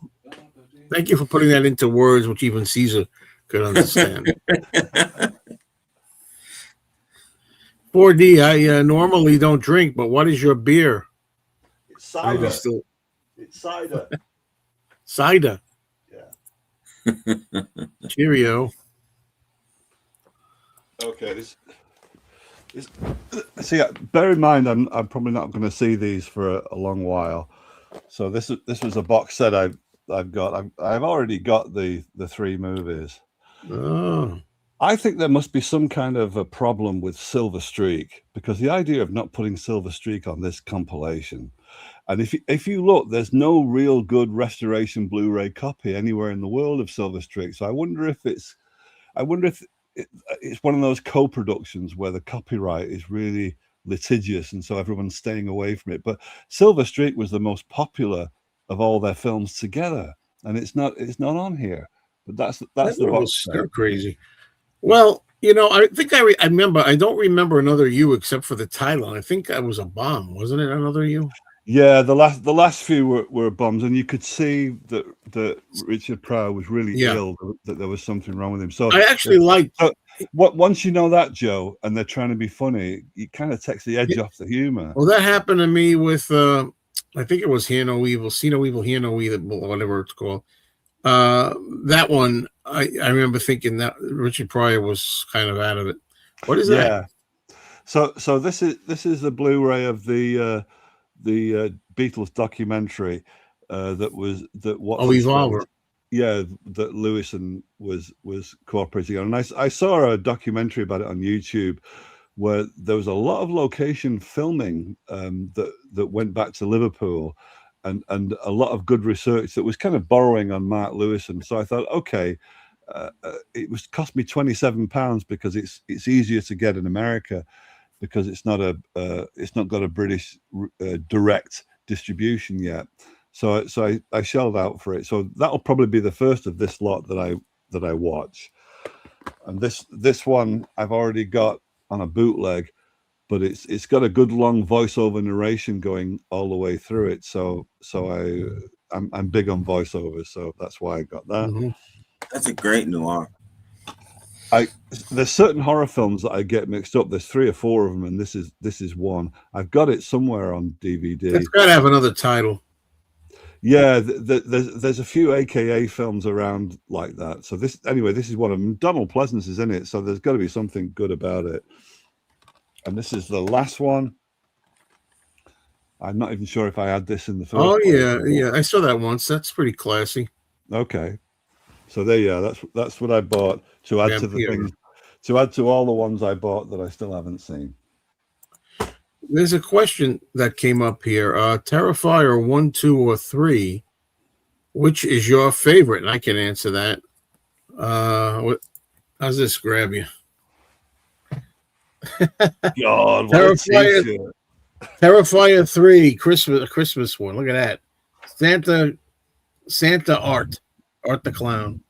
Thank you for putting that into words which even Caesar could understand. 4D, I normally don't drink, but what is your beer? It's cider. It's cider. Cider. Yeah. Cheerio. Okay. See, bear in mind, I'm probably not going to see these for a long while. So this was a box set I've got. I've already got the 3 movies. Oh. I think there must be some kind of a problem with Silver Streak, because the idea of not putting Silver Streak on this compilation, and if you look, there's no real good restoration Blu-ray copy anywhere in the world of Silver Streak. So I wonder if it's one of those co-productions where the copyright is really litigious, and so everyone's staying away from it. But Silver Streak was the most popular of all their films together, and it's not on here. But that's the box set. Crazy. Well, I think I remember. I don't remember Another You except for the title. I think that was a bomb, wasn't it? Another You. Yeah, the last few were bombs, and you could see that Richard Pryor was really ill, that there was something wrong with him. So I actually liked. Once you know that, Joe, and they're trying to be funny, it kind of takes the edge off the humor. Well, that happened to me with I think it was Hear No Evil, See No Evil, Hear No Evil, whatever it's called. That one, I remember thinking that Richard Pryor was kind of out of it. What is that? So this is the Blu-ray of the Beatles documentary Evolver. Yeah, that Lewison was cooperating on. And I saw a documentary about it on YouTube where there was a lot of location filming that went back to Liverpool, and a lot of good research that was kind of borrowing on Mark Lewison. So I thought, okay, it cost me £27 because it's easier to get in America, because it's not got a British direct distribution yet. So I shelled out for it. So that'll probably be the first of this lot that I watch. And this one I've already got on a bootleg, but it's got a good long voiceover narration going all the way through it. So I'm big on voiceovers, so that's why I got that. Mm-hmm. That's a great noir. There's certain horror films that I get mixed up. There's 3 or 4 of them, and this is one. I've got it somewhere on DVD. It's got to have another title. Yeah, there's a few AKA films around like that. So this is one of them. Donald Pleasance is in it, so there's got to be something good about it. And this is the last one. I'm not even sure if I had this in the first place. Yeah, I saw that once. That's pretty classy. Okay, so there you go. That's what I bought to add to the things, to add to all the ones I bought that I still haven't seen. There's a question that came up here. Terrifier 1, 2, or 3. Which is your favorite? And I can answer that. How's this grab you? God, Terrifier 3, Christmas one. Look at that. Santa Art the Clown.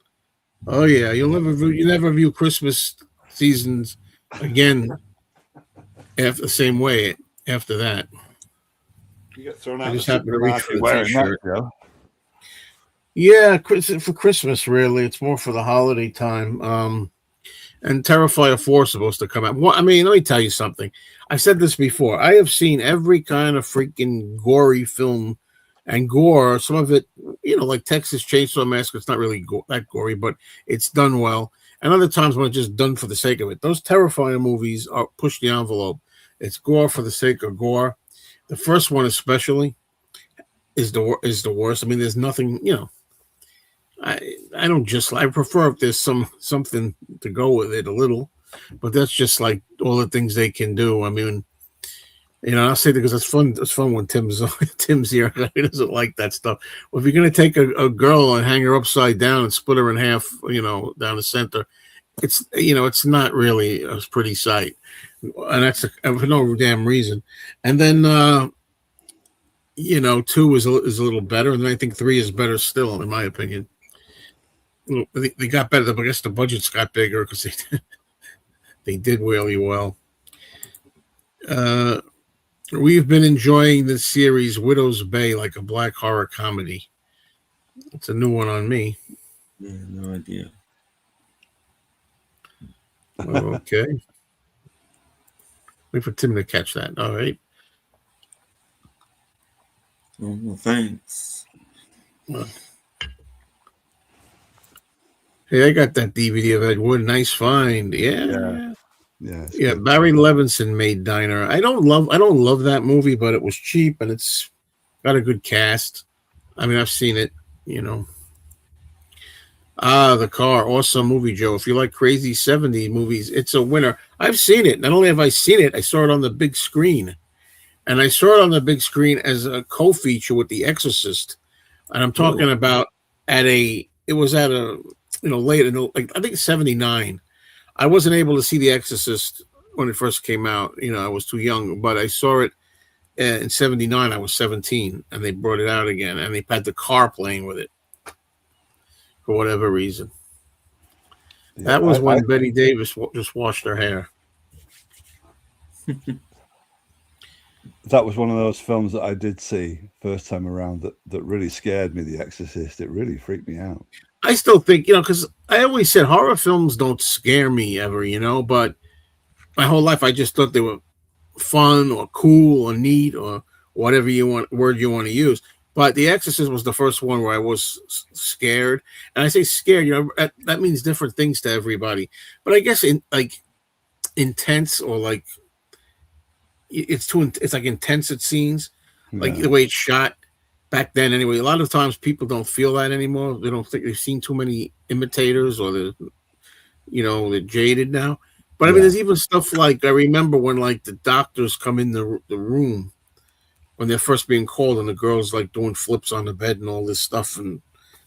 Oh yeah, you never view Christmas seasons again after the same way after that. You get thrown out. I just happen to reach for the t-shirt. That, yeah, for Christmas, really. It's more for the holiday time. And Terrifier 4 is supposed to come out. Well, I mean, let me tell you something. I've said this before. I have seen every kind of freaking gory film, and gore, some of it, like Texas Chainsaw Massacre, it's not really that gory, but it's done well. And other times when it's just done for the sake of it. Those Terrifier movies are push the envelope. It's gore for the sake of gore. The first one especially is the worst. I mean, there's nothing, I prefer if there's something to go with it a little, but that's just like all the things they can do. I mean, I'll say that because it's fun. It's fun when Tim's here. He doesn't like that stuff. Well, if you're going to take a girl and hang her upside down and split her in half, down the center, it's not really a pretty sight, and that's for no damn reason. And then 2 is a little better, and I think 3 is better still, in my opinion. They got better, but I guess the budgets got bigger because they did really well. We've been enjoying the series Widow's Bay, like a black horror comedy. It's a new one on me. Yeah, no idea. Okay. Wait for Tim to catch that. All right. Oh, well, thanks. Hey, I got that DVD of Ed Wood. Nice find. Yeah. Yeah. Barry Levinson made Diner. I don't love that movie, but it was cheap and it's got a good cast. I mean, I've seen it, The Car, awesome movie, Joe. If you like crazy 70s movies, it's a winner. I've seen it. Not only have I seen it, I saw it on the big screen. And I saw it on the big screen as a co-feature with The Exorcist. And I'm talking about late in I think 79. I wasn't able to see The Exorcist when it first came out. I was too young, but I saw it in 79. I was 17, and they brought it out again, and they had The Car playing with it for whatever reason. Yeah, that was when Betty Davis just washed her hair. That was one of those films that I did see first time around that really scared me, The Exorcist. It really freaked me out. I still think, because I always said horror films don't scare me ever, but my whole life I just thought they were fun or cool or neat or whatever word you want to use. But The Exorcist was the first one where I was scared. And I say scared, that means different things to everybody. But I guess intense or like it's like intense at scenes, like the way it's shot. Back then, anyway, a lot of times people don't feel that anymore. They don't think they've seen too many imitators, or they're jaded now. But I mean, there's even stuff like I remember when like the doctors come in the room when they're first being called, and the girl's like doing flips on the bed and all this stuff, and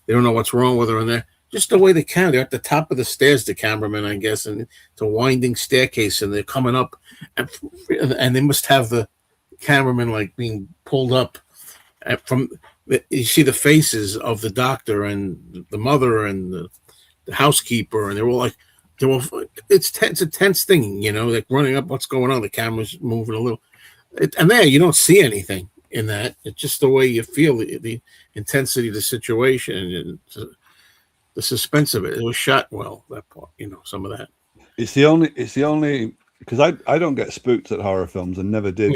they don't know what's wrong with her, and they're just the way they can. They're at the top of the stairs, the cameraman, I guess, and it's a winding staircase, and they're coming up, and they must have the cameraman like being pulled up. From you see the faces of the doctor and the mother and the housekeeper, and it's a tense thing, like running up, what's going on, the camera's moving a little, and there you don't see anything in that. It's just the way you feel the intensity of the situation and the suspense of it. It was shot well, that part, some of that. It's the only because I don't get spooked at horror films and never did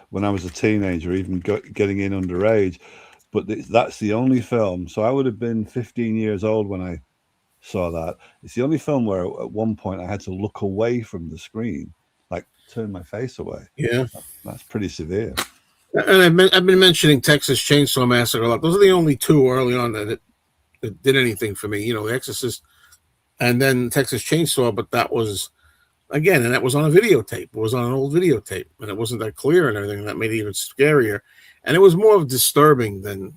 when I was a teenager, even getting in underage. but that's the only film. So I would have been 15 years old when I saw that. It's the only film where at one point I had to look away from the screen, like turn my face away. Yeah, that's pretty severe. And I've been mentioning Texas Chainsaw Massacre a lot. Those are the only two early on that did anything for me. The Exorcist, and then Texas Chainsaw. But that was, again, and that was on a videotape. It was on an old videotape, and it wasn't that clear and everything. And that made it even scarier. And it was more disturbing than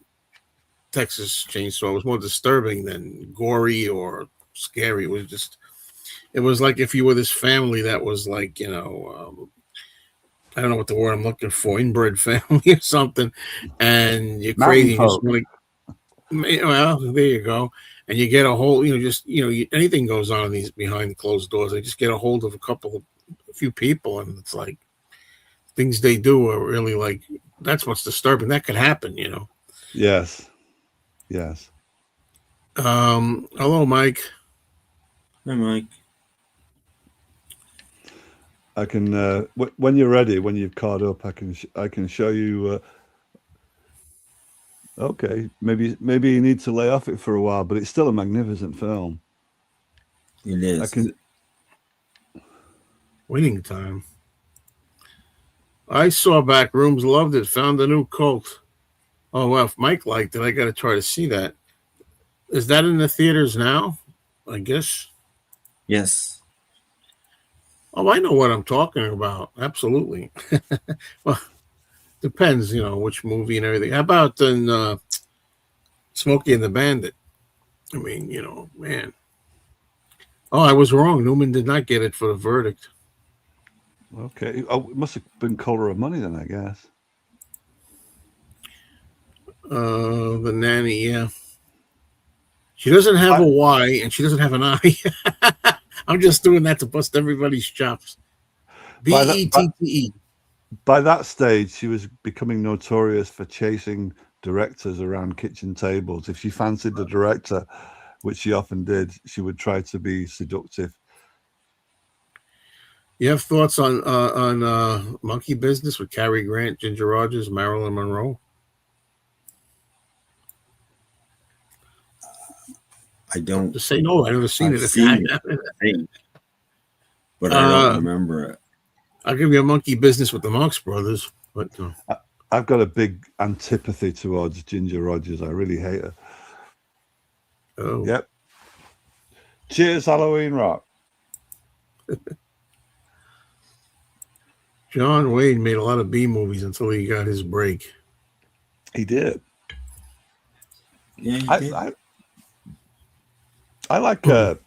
Texas Chainsaw. It was more disturbing than gory or scary. It was like if you were this family that was like, I don't know what the word I'm looking for, inbred family or something, and you're crazy. Well, there you go. And you get a hold, anything goes on in these behind closed doors. They just get a hold of a few people, and it's like things they do are really like, that's what's disturbing. That could happen, Yes. Hello, Mike. Hi, Mike. I can when you're ready, when you've caught up, I can show you. Okay, maybe you need to lay off it for a while, but it's still a magnificent film. It is. Waiting time. I saw Back Rooms, loved it, found a new cult. Oh well, if Mike liked it, I got to try to see that. Is that in the theaters now? I guess. Yes. Oh, I know what I'm talking about. Absolutely. Well, depends, which movie and everything. How about in Smokey and the Bandit? I mean, man. Oh, I was wrong. Newman did not get it for the verdict. Okay. Oh, it must have been Color of Money then, I guess. The Nanny, yeah. She doesn't have a Y and she doesn't have an I. I'm just doing that to bust everybody's chops. B-E-T-T-E. By that stage, she was becoming notorious for chasing directors around kitchen tables. If she fancied the director, which she often did, she would try to be seductive. You have thoughts on Monkey Business with Cary Grant, Ginger Rogers, Marilyn Monroe? I don't. Just say no. I've never seen it. But I don't remember it. I'll give you a Monkey Business with the Marx Brothers. But I've got a big antipathy towards Ginger Rogers. I really hate her. Oh. Yep. Cheers, Halloween Rock. John Wayne made a lot of B movies until he got his break. He did. Yeah, he did. I like that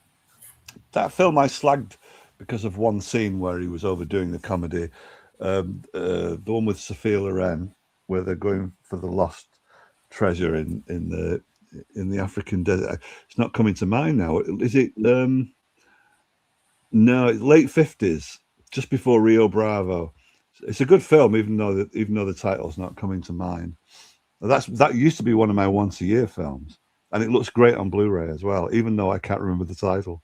film I slagged because of one scene where he was overdoing the comedy. The one with Sophia Loren, where they're going for the lost treasure in the African desert. It's not coming to mind now. Is it? No, it's late 50s, just before Rio Bravo. It's a good film, even though the title's not coming to mind. That used to be one of my once-a-year films. And it looks great on Blu-ray as well, even though I can't remember the title.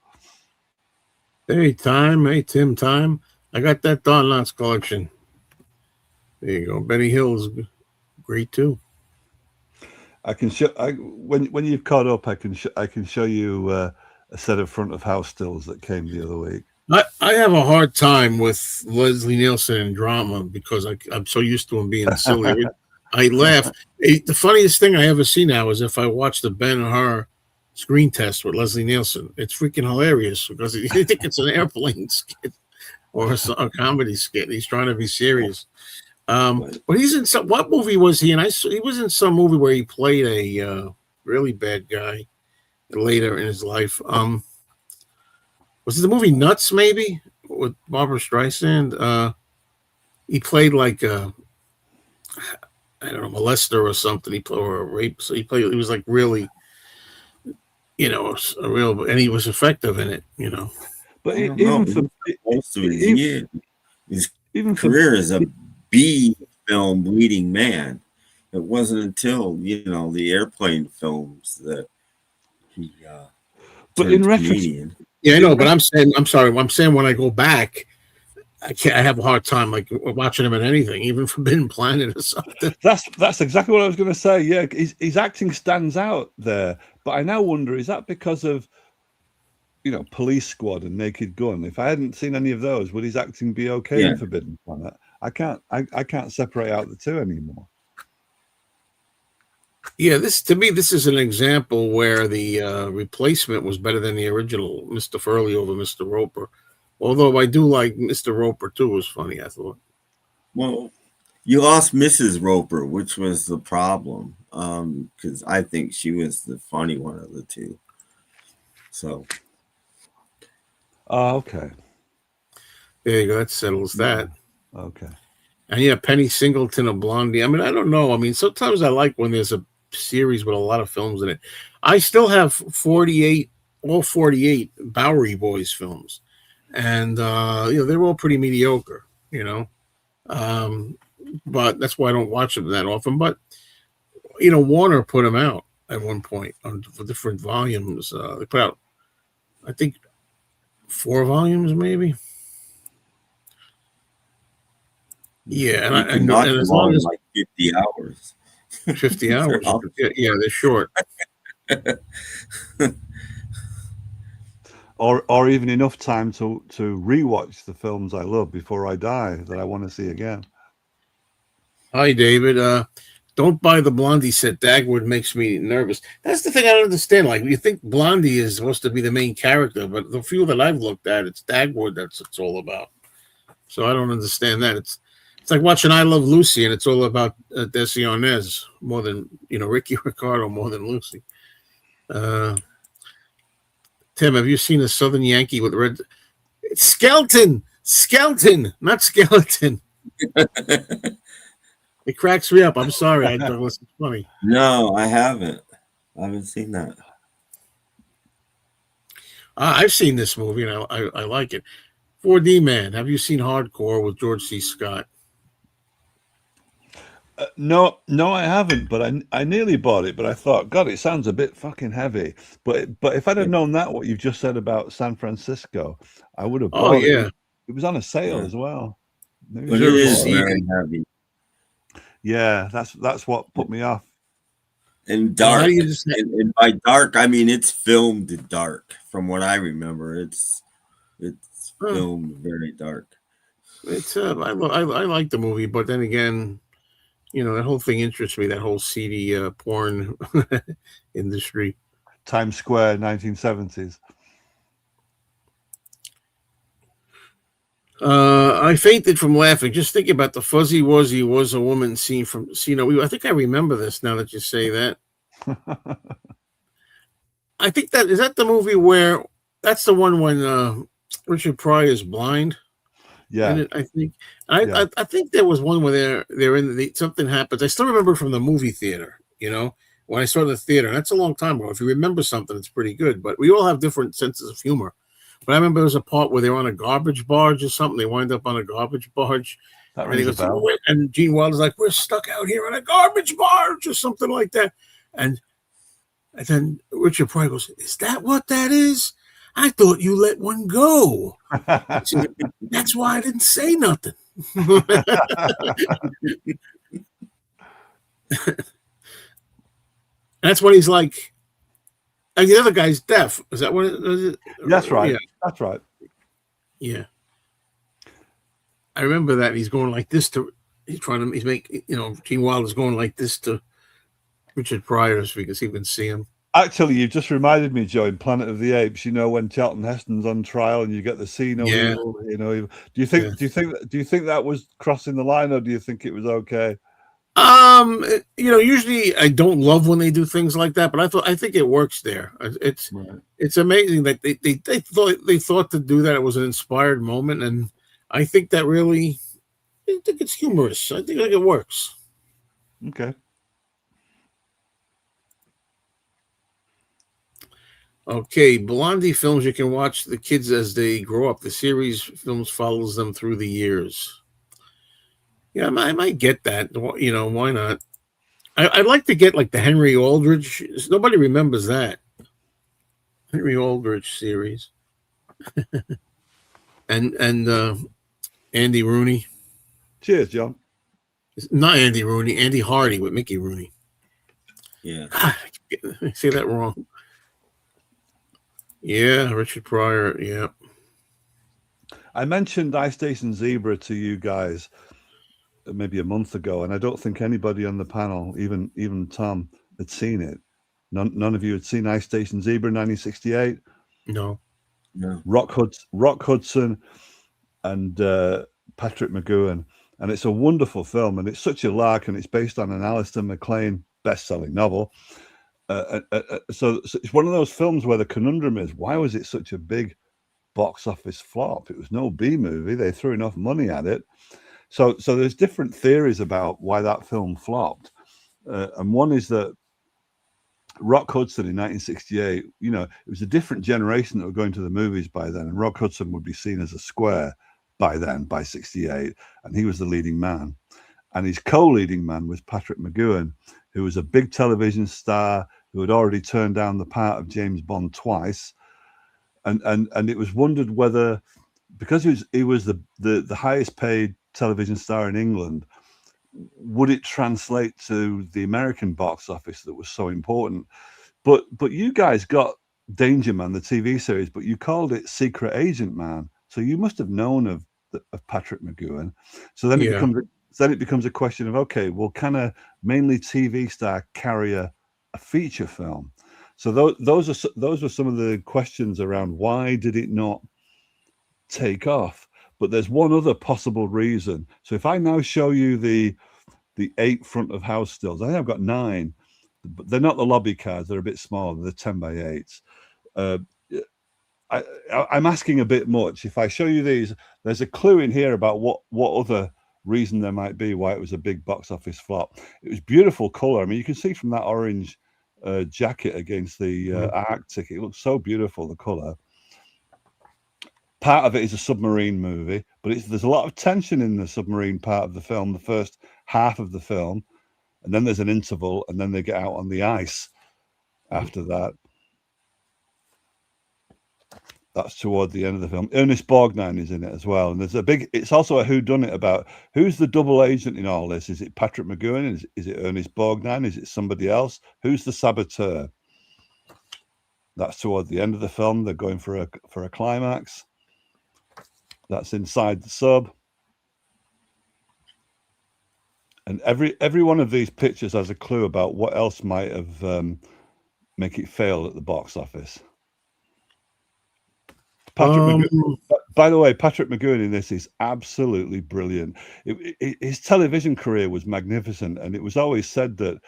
Hey, Tim, Time. I got that Don Knotts collection. There you go. Benny Hill's great too. I can show. When you've caught up, I can show you a set of front of house stills that came the other week. I have a hard time with Leslie Nielsen in drama because I'm so used to him being silly. I laugh. The funniest thing I ever see now is if I watch the Ben-Hur screen test with Leslie Nielsen. It's freaking hilarious because you think it's an airplane skit or a comedy skit. He's trying to be serious. But he's in some. What movie was he in? He was in some movie where he played a really bad guy later in his life. Was it the movie Nuts? Maybe with Barbara Streisand. He played like a, I don't know, molester or something. He played or a rape. So he was like really, a real, and he was effective in it. But even for his career as a B film leading man, it wasn't until the airplane films that he. But in retrospect, yeah, I know. But I'm saying, I'm sorry. I'm saying when I go back, I have a hard time like watching him in anything, even Forbidden Planet or something. That's exactly what I was going to say. Yeah, his acting stands out there, but I now wonder, is that because of, you know, Police Squad and Naked Gun? If I hadn't seen any of those, would his acting be okay in Forbidden Planet? I can't separate out the two anymore. Yeah, this is an example where the replacement was better than the original Mr. Furley over Mr. Roper. Although I do like Mr. Roper too, was funny, I thought. Well, you lost Mrs. Roper, which was the problem, because I think she was the funny one of the two. So, okay, there you go. That settles that. Okay. And yeah, Penny Singleton of Blondie. I mean, I don't know. I mean, sometimes I like when there's a series with a lot of films in it. I still have all 48 Bowery Boys films, and you know, they're all pretty mediocre. You know, but that's why I don't watch them that often. But you know, Warner put them out at one point for different volumes. They put out, I think, 4 volumes, maybe. Yeah, and as long as like 50 hours. 50 hours. Yeah, they're short. or even enough time to rewatch the films I love before I die that I want to see again. Hi, David. Don't buy the Blondie set. Dagwood makes me nervous. That's the thing I don't understand. Like, you think Blondie is supposed to be the main character, but the few that I've looked at, it's Dagwood that's it's all about. So I don't understand that. It's like watching I Love Lucy, and it's all about Desi Arnaz more than, you know, Ricky Ricardo more than Lucy. Tim, have you seen a Southern Yankee with red? It's Skelton, not skeleton. It cracks me up. I'm sorry, Douglas. It's funny. No, I haven't. I haven't seen that. I've seen this movie, and I like it. 4D Man. Have you seen Hardcore with George C. Scott? No, I haven't. But I nearly bought it. But I thought, God, it sounds a bit fucking heavy. But if I'd have known that what you've just said about San Francisco, I would have bought it. It was on a sale as well. Maybe but it is very heavy. Yeah, that's what put me off. And dark. And by dark, I mean it's filmed dark. From what I remember, it's filmed very dark. It's I like the movie, but then again, you know, that whole thing interests me. That whole seedy porn industry. Times Square, 1970s. I fainted from laughing. Just thinking about the Fuzzy Wuzzy was a woman scene from I think I remember this now that you say that. I think that is that the movie where that's the one when Richard Pryor is blind. Yeah, I think I think there was one where they're in something happens. I still remember from the movie theater. You know, when I saw it in the theater. That's a long time ago. If you remember something, it's pretty good. But we all have different senses of humor. But I remember there was a part where they were on a garbage barge or something. They wind up on a garbage barge. That rings a bell. And Gene Wilder's like, "We're stuck out here on a garbage barge," or something like that. And then Richard Pryor goes, "Is that what that is? I thought you let one go." That's why I didn't say nothing. That's when he's like, and the other guy's deaf. Is that what it is? That's right. Yeah. That's right. Yeah. I remember that he's going like this he's making, you know, Gene Wilder's going like this to Richard Pryor so because he can see him. Actually, you've just reminded me, Joe, in Planet of the Apes, you know, when Charlton Heston's on trial and you get the scene, you know, do you think that was crossing the line, or do you think it was okay? You know, usually I don't love when they do things like that, but I think it works there. It's amazing that they thought to do that. It was an inspired moment, and I think that really, I think it's humorous. I think it works. Okay. Okay, Blondie films you can watch the kids as they grow up. The series films follows them through the years. Yeah, I might get that. You know, why not? I'd like to get like the Henry Aldrich. Nobody remembers that Henry Aldrich series. and Andy Rooney. Cheers, John. It's not Andy Rooney. Andy Hardy with Mickey Rooney. Yeah. I say that wrong. Yeah, Richard Pryor. Yeah. I mentioned Ice Station Zebra to you guys maybe a month ago, and I don't think anybody on the panel, even Tom, had seen it. None of you had seen Ice Station Zebra 1968. No. Rock Hudson and Patrick McGoohan, and it's a wonderful film, and it's such a lark, and it's based on an Alistair MacLean best-selling novel. So it's one of those films where the conundrum is, why was it such a big box office flop? It was no B movie. They threw enough money at it. So there's different theories about why that film flopped, and one is that Rock Hudson in 1968, it was a different generation that were going to the movies by then, and Rock Hudson would be seen as a square by then, by 68, and he was the leading man. And his co-leading man was Patrick McGoohan, who was a big television star who had already turned down the part of James Bond twice. And it was wondered whether, because he was the highest paid television star in England, would it translate to the American box office that was so important? But you guys got Danger Man, the TV series, but you called it Secret Agent Man, so you must have known of Patrick McGoohan. So then it becomes a question of, okay, well, can a mainly TV star carry a feature film? So those were some of the questions around why did it not take off. But there's one other possible reason. So if I now show you the 8 front of house stills, I think I've got 9, but they're not the lobby cards. They're a bit smaller. They're 10 by 8s. I'm asking a bit much. If I show you these, there's a clue in here about what other reason there might be why it was a big box office flop. It was beautiful color. I mean, you can see from that orange jacket against the Arctic, it looks so beautiful, the color. Part of it is a submarine movie, but there's a lot of tension in the submarine part of the film, the first half of the film, and then there's an interval, and then they get out on the ice after that. That's toward the end of the film. Ernest Borgnine is in it as well, and it's also a whodunit about who's the double agent in all this. Is it Patrick McGoohan? Is it Ernest Borgnine? Is it somebody else? Who's the saboteur? That's toward the end of the film. They're going for a climax. That's inside the sub. And every one of these pictures has a clue about what else might have make it fail at the box office. By the way, Patrick McGoohan in this is absolutely brilliant. His television career was magnificent, and it was always said that,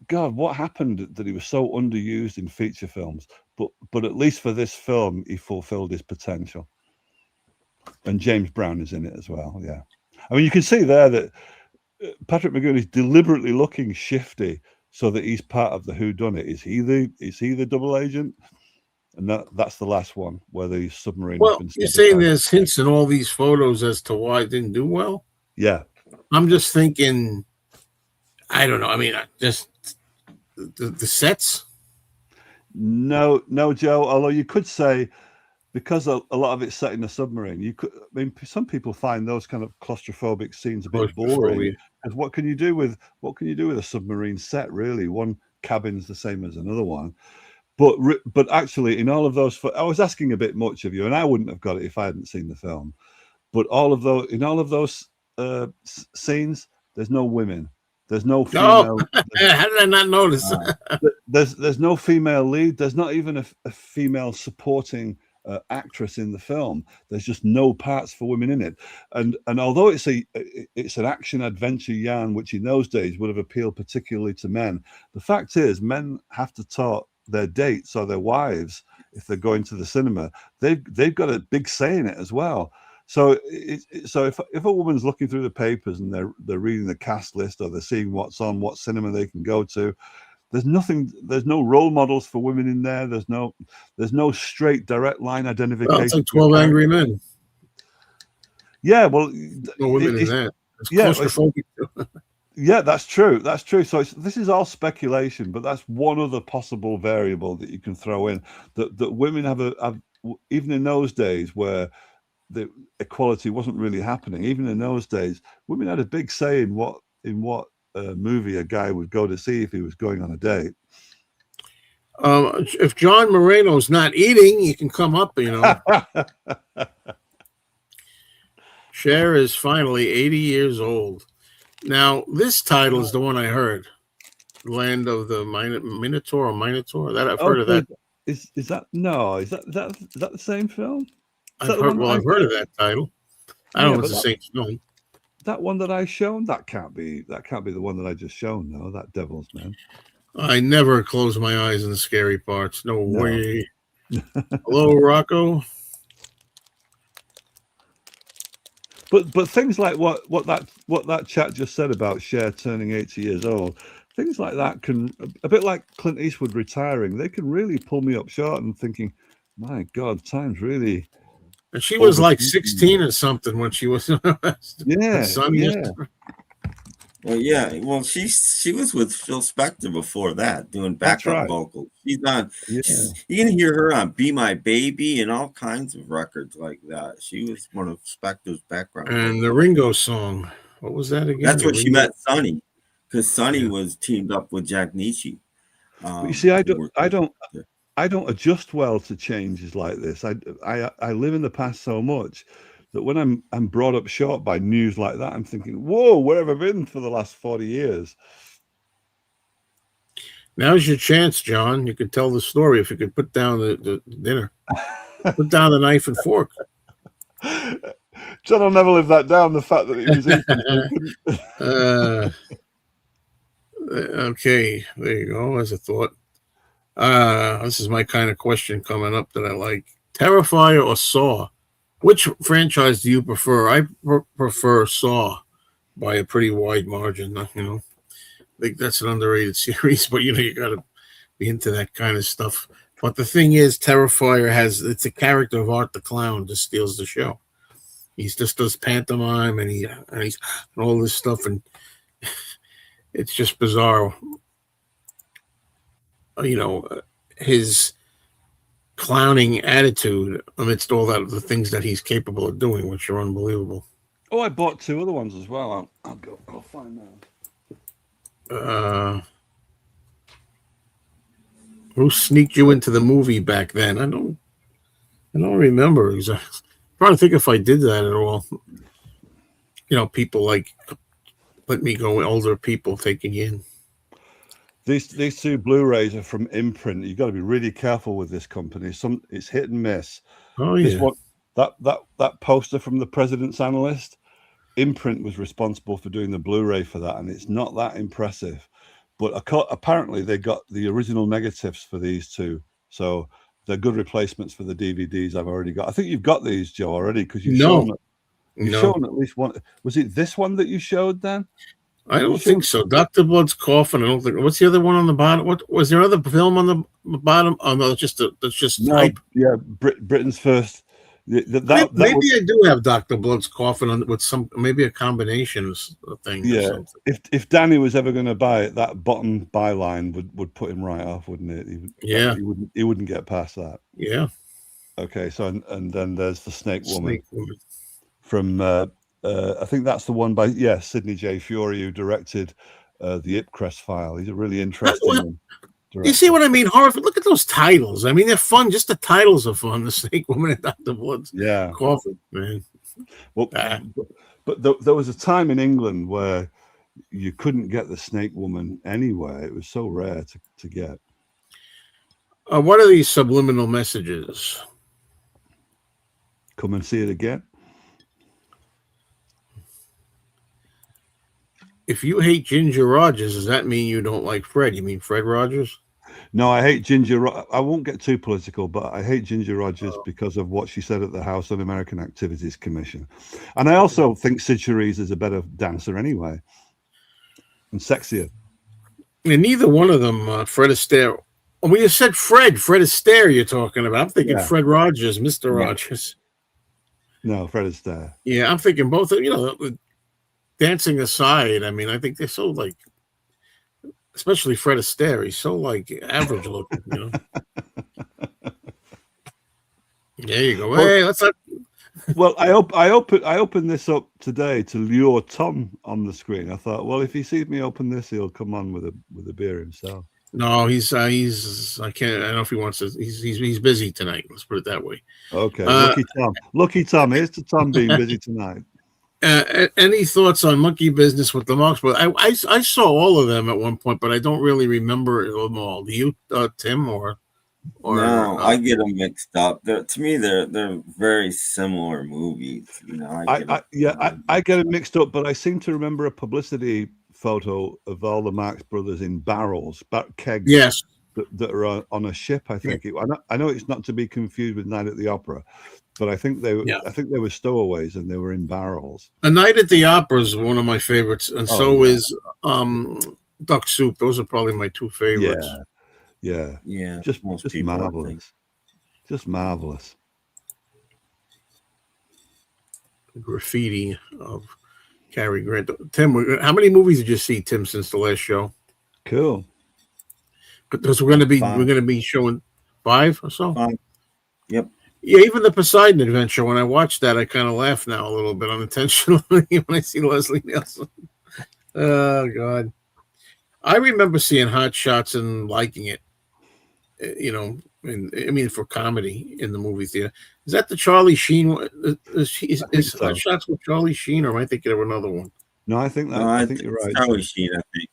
God, what happened that he was so underused in feature films? But at least for this film, he fulfilled his potential. And James Brown is in it as well. Yeah, I mean, you can see there that Patrick McGoohan is deliberately looking shifty so that he's part of the whodunit. Is he the double agent? And that's the last one where the submarine. Well, you're saying there's hints in all these photos as to why it didn't do well? Yeah. I'm just thinking, I don't know. I mean, just the sets? No, Joe. Although you could say, because a lot of it's set in a submarine, some people find those kind of claustrophobic scenes a bit boring. Because what can you do with a submarine set, really? One cabin's the same as another one. But actually, in all of those, I was asking a bit much of you, and I wouldn't have got it if I hadn't seen the film. But in all of those scenes, there's no women. There's no female. Oh, how did I not notice? There's no female lead. There's not even a female supporting actress in the film. There's just no parts for women in it. And although it's an action adventure yarn, which in those days would have appealed particularly to men, the fact is, men have to talk their dates or their wives if they're going to the cinema. They've got a big say in it as well. So if a woman's looking through the papers and they're reading the cast list, or they're seeing what's on, what cinema they can go to, there's no role models for women in there. There's no straight direct line identification. Well, it's like 12 Angry Men. Yeah, well, no women in that. It's claustrophobic. Yeah, that's true. That's true. So this is all speculation, but that's one other possible variable that you can throw in. That women have even in those days where the equality wasn't really happening. Even in those days, women had a big say in what movie a guy would go to see if he was going on a date. If John Moreno's not eating, you can come up, you know. Cher is finally 80 years old. Now, this title is the one I heard. Land of the Minotaur or Minotaur. That I've heard of that. Is that the same film? I've heard of that title. I don't know if it's the same film. That one that I shown, that can't be the one that I just shown, though. That Devil's Man. I never close my eyes in the scary parts. No way. Hello, Rocco. But things like what that chat just said about Cher turning 80 years old, things like that can, a bit like Clint Eastwood retiring, they can really pull me up short and thinking, my God, time's really. And she was like 16 or something when she was. Yeah. Well, yeah. Well, she was with Phil Spector before that, doing backup vocals. She's on. Yeah. You can hear her on "Be My Baby" and all kinds of records like that. She was one of Spector's background. And the Ringo song, what was that again? That's where she met Sonny, because Sonny was teamed up with Jack Nitzsche. But you see, I don't adjust well to changes like this. I live in the past so much that when I'm brought up short by news like that, I'm thinking, whoa, where have I been for the last 40 years? Now's your chance, John. You could tell the story if you could put down the dinner. Put down the knife and fork. John will never live that down, the fact that he was eating. Okay, there you go. As a thought. This is my kind of question coming up that I like. Terrifier or Saw? Which franchise do you prefer? I prefer Saw by a pretty wide margin. You know, I think that's an underrated series, but you got to be into that kind of stuff. But the thing is, Terrifier it's a character of Art the Clown just steals the show. He just does pantomime and he's and all this stuff, and it's just bizarre. His clowning attitude amidst all that, the things that he's capable of doing, which are unbelievable. Oh, I bought 2 other ones as well. I'll find them. Who sneaked you into the movie back then? I don't remember exactly. I'm trying to think if I did that at all. People like let me go. Older people taking you in. These 2 Blu-rays are from Imprint. You've got to be really careful with this company. It's hit and miss. Oh yeah. This one, that poster from The President's Analyst, Imprint was responsible for doing the Blu-ray for that, and it's not that impressive. But apparently they got the original negatives for these 2, so they're good replacements for the DVDs I've already got. I think you've got these, Joe, already, because you've shown at least one. Was it this one that you showed then? I don't think so. Dr. Blood's Coffin. I don't think. What's the other one on the bottom? What was there another film on the bottom? Oh no, that's just type. Yeah, Britain's first. Maybe I do have Dr. Blood's Coffin with maybe a combination of things. Yeah. Or something. If Danny was ever going to buy it, that bottom byline would put him right off, wouldn't it? He wouldn't get past that. Yeah. Okay. So and then there's the Snake Woman. From. I think that's the one by Sidney J. Fury, who directed the Ipcrest File. He's a really interesting director. You see what I mean? Horror. Look at those titles. I mean, they're fun. Just the titles are fun. The Snake Woman and Dr. Blood's Coffin, man. Well, but there was a time in England where you couldn't get the Snake Woman anywhere. It was so rare to get. What are these subliminal messages? Come and see it again. If you hate Ginger Rogers, does that mean you don't like Fred? You mean Fred Rogers? No, I hate Ginger. I won't get too political, but I hate Ginger Rogers because of what she said at the House Un-American Activities Commission. And I also think Sid Charisse is a better dancer anyway, and sexier. And neither one of them, Fred Astaire. When you said Fred Astaire you're talking about, I'm thinking Fred Rogers, Mr. Rogers. No, Fred Astaire. Yeah, I'm thinking both of, dancing aside, I mean, I think they're so like, especially Fred Astaire, he's so like average looking, There you go. Hey, let's not. Well, I opened this up today to lure Tom on the screen. I thought, well, if he sees me open this, he'll come on with a beer himself. No, he's I can't. I don't know if he wants to. He's busy tonight. Let's put it that way. Okay, lucky Tom. Here's to Tom being busy tonight. Any thoughts on Monkey Business with the Monks? But I saw all of them at one point, but I don't really remember them all. Do you, Tim, or no? I get them mixed up. To me, they're very similar movies. You know, I get it mixed up, but I seem to remember a publicity photo of all the Marx Brothers in barrels, kegs. Yes. That are on a ship. I think. Yeah. I know it's not to be confused with Night at the Opera. But I think they were stowaways and they were in barrels. A Night at the Opera is one of my favorites, and is Duck Soup. Those are probably my two favorites. Yeah. Just marvelous. Just marvelous. Graffiti of Cary Grant. Tim, how many movies did you see, Tim, since the last show? Cool. Because we're gonna be showing 5 or so. 5. Yep. Yeah, even the Poseidon Adventure, when I watched that, I kind of laugh now a little bit unintentionally when I see Leslie Nielsen. Oh, God. I remember seeing Hot Shots and liking it, you know, for comedy in the movie theater. Is that the Charlie Sheen one? Is Hot Shots with Charlie Sheen, or am I thinking of another one? No, I think you're right. Charlie Sheen, I think.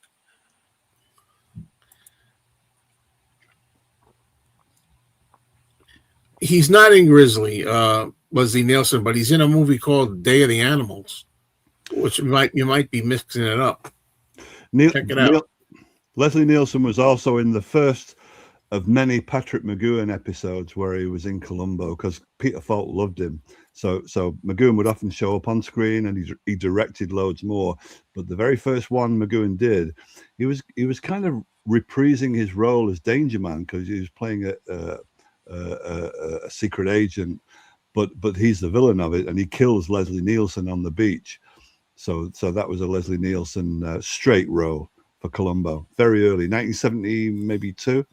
He's not in Grizzly, Leslie Nielsen, but he's in a movie called Day of the Animals, which you might be mixing it up. Check it out. Leslie Nielsen was also in the first of many Patrick McGoohan episodes where he was in Columbo, because Peter Falk loved him. So McGoohan would often show up on screen, and he directed loads more. But the very first one McGoohan did, he was kind of reprising his role as Danger Man, because he was playing a secret agent, but he's the villain of it, and he kills Leslie Nielsen on the beach. So that was a Leslie Nielsen straight role for Columbo, very early, 1970, maybe 2.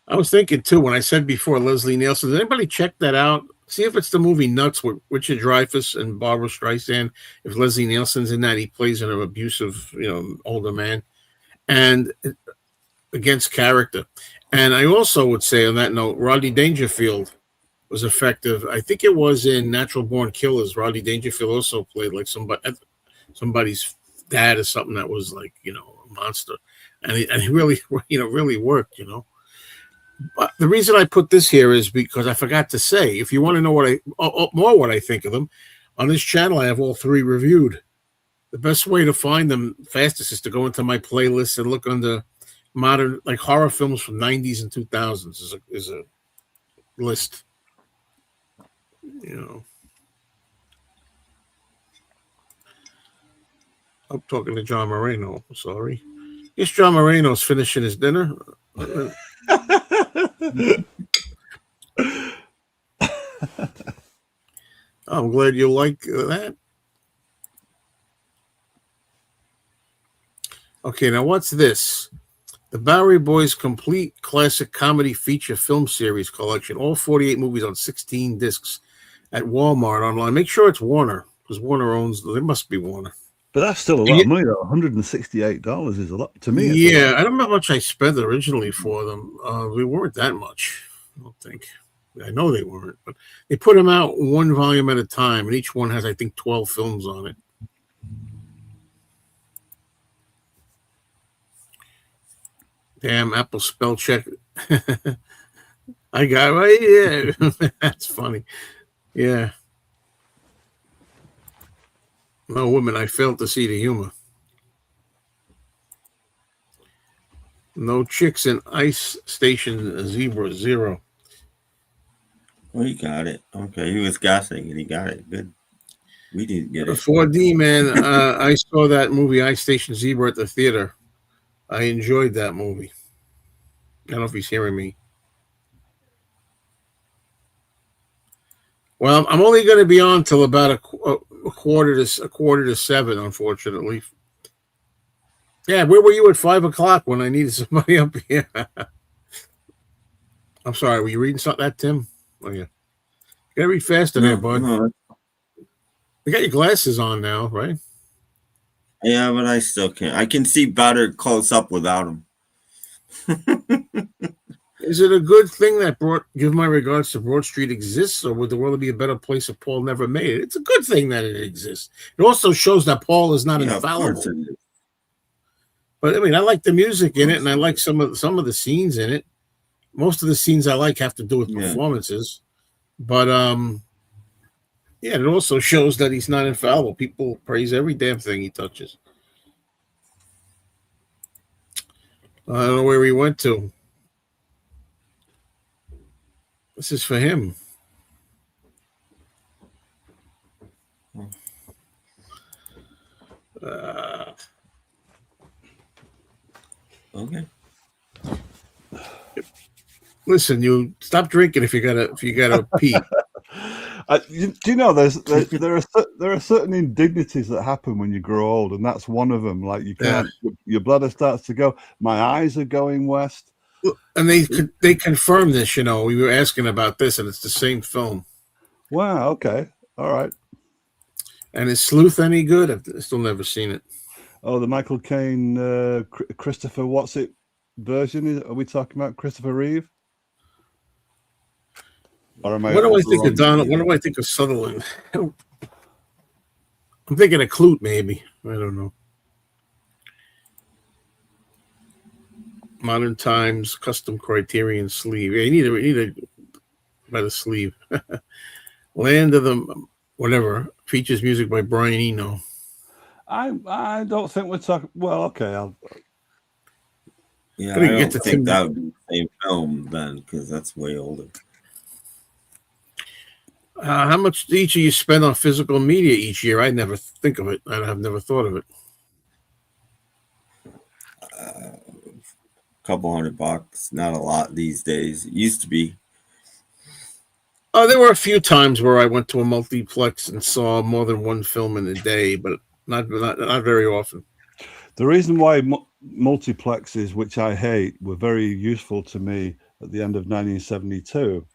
I was thinking too when I said before Leslie Nielsen. Did anybody check that out? See if it's the movie Nuts with Richard Dreyfuss and Barbara Streisand. If Leslie Nielsen's in that, he plays an abusive, older man, and against character. And I also would say on that note, Rodney Dangerfield was effective. I think it was in Natural Born Killers. Rodney Dangerfield also played like somebody's dad or something that was like, a monster. And he really, really worked, But the reason I put this here is because I forgot to say, if you want to know what I think of them, on this channel, I have all 3 reviewed. The best way to find them fastest is to go into my playlist and look under modern, like horror films from 90s and 2000s is a list. I'm talking to John Moreno. Sorry. Yes, John Moreno's finishing his dinner. I'm glad you like that. Okay, now what's this? The Bowery Boys Complete Classic Comedy Feature Film Series Collection. All 48 movies on 16 discs at Walmart online. Make sure it's Warner, because Warner owns them. It must be Warner. But that's still a lot of money, though. $168 is a lot to me. Yeah, I don't know how much I spent originally for them. We weren't that much, I don't think. I know they weren't, but they put them out 1 volume at a time, and each one has, I think, 12 films on it. Damn, Apple spell check. I got it. Yeah, that's funny. Yeah. No, women, I failed to see the humor. No chicks in Ice Station Zebra 0. Well, he got it. Okay, he was guessing and he got it. Good. We didn't get it. 4D, man. I saw that movie Ice Station Zebra at the theater. I enjoyed that movie. I don't know if he's hearing me. Well, I'm only going to be on till about a quarter to 7, unfortunately. Yeah, where were you at 5 o'clock when I needed somebody up here? I'm sorry, were you reading something that, Tim? Oh, yeah. Gotta read faster there, bud. No. You got your glasses on now, right? Yeah, but I still can't. I can see better close up without them. Is it a good thing that give my regards to Broad Street exists, or would the world be a better place if Paul never made it? It's a good thing that it exists. It also shows that Paul is not infallible. But I mean, I like the music in it, and I like some of the scenes in it. Most of the scenes I like have to do with performances, but yeah, it also shows that he's not infallible. People praise every damn thing he touches. I don't know where he went to. This is for him. Okay. Listen, you stop drinking if you gotta pee. Do you know there are certain indignities that happen when you grow old, and that's one of them. Like you can't, your bladder starts to go. My eyes are going west. And they confirmed this. You know, we were asking about this, and it's the same film. Wow. Okay. All right. And is Sleuth any good? I've still never seen it. Oh, the Michael Caine, Christopher, what's it version? Are we talking about Christopher Reeve? Or am I? What do I think of Donald? What do I think of Sutherland? I'm thinking of Clute, maybe. I don't know. Modern Times, custom Criterion sleeve. Yeah, you need a by the sleeve. Land of the whatever features music by Brian Eno. I don't think we're talking. Well, okay. I don't think that would be the same film then, because that's way older. How much do each of you spend on physical media each year? I never think of it. I have never thought of it. Couple $100, not a lot these days. It used to be. There were a few times where I went to a multiplex and saw more than one film in a day, but not very often. The reason why multiplexes, which I hate, were very useful to me at the end of 1972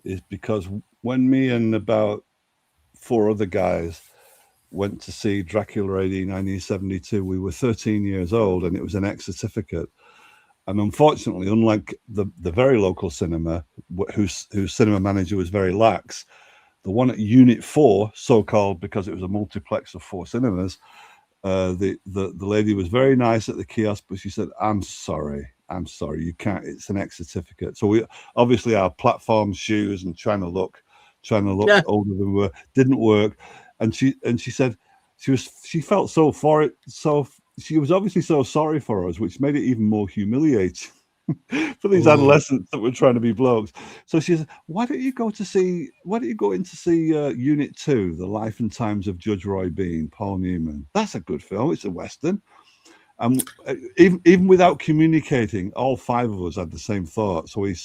is because when me and about 4 other guys went to see Dracula AD 1972, we were 13 years old, and it was an X certificate. And unfortunately, unlike the very local cinema, whose cinema manager was very lax, the one at Unit 4, so-called because it was a multiplex of 4 cinemas, the lady was very nice at the kiosk, but she said, I'm sorry, you can't, it's an X certificate. So we obviously our platform shoes and trying to look older than we were didn't work. And she said she felt so for it, so she was obviously so sorry for us, which made it even more humiliating for these adolescents that were trying to be blokes. So she said, why don't you go in to see Unit 2, The Life and Times of Judge Roy Bean, Paul Newman. That's a good film. It's a Western. And even without communicating, all 5 of us had the same thought. So we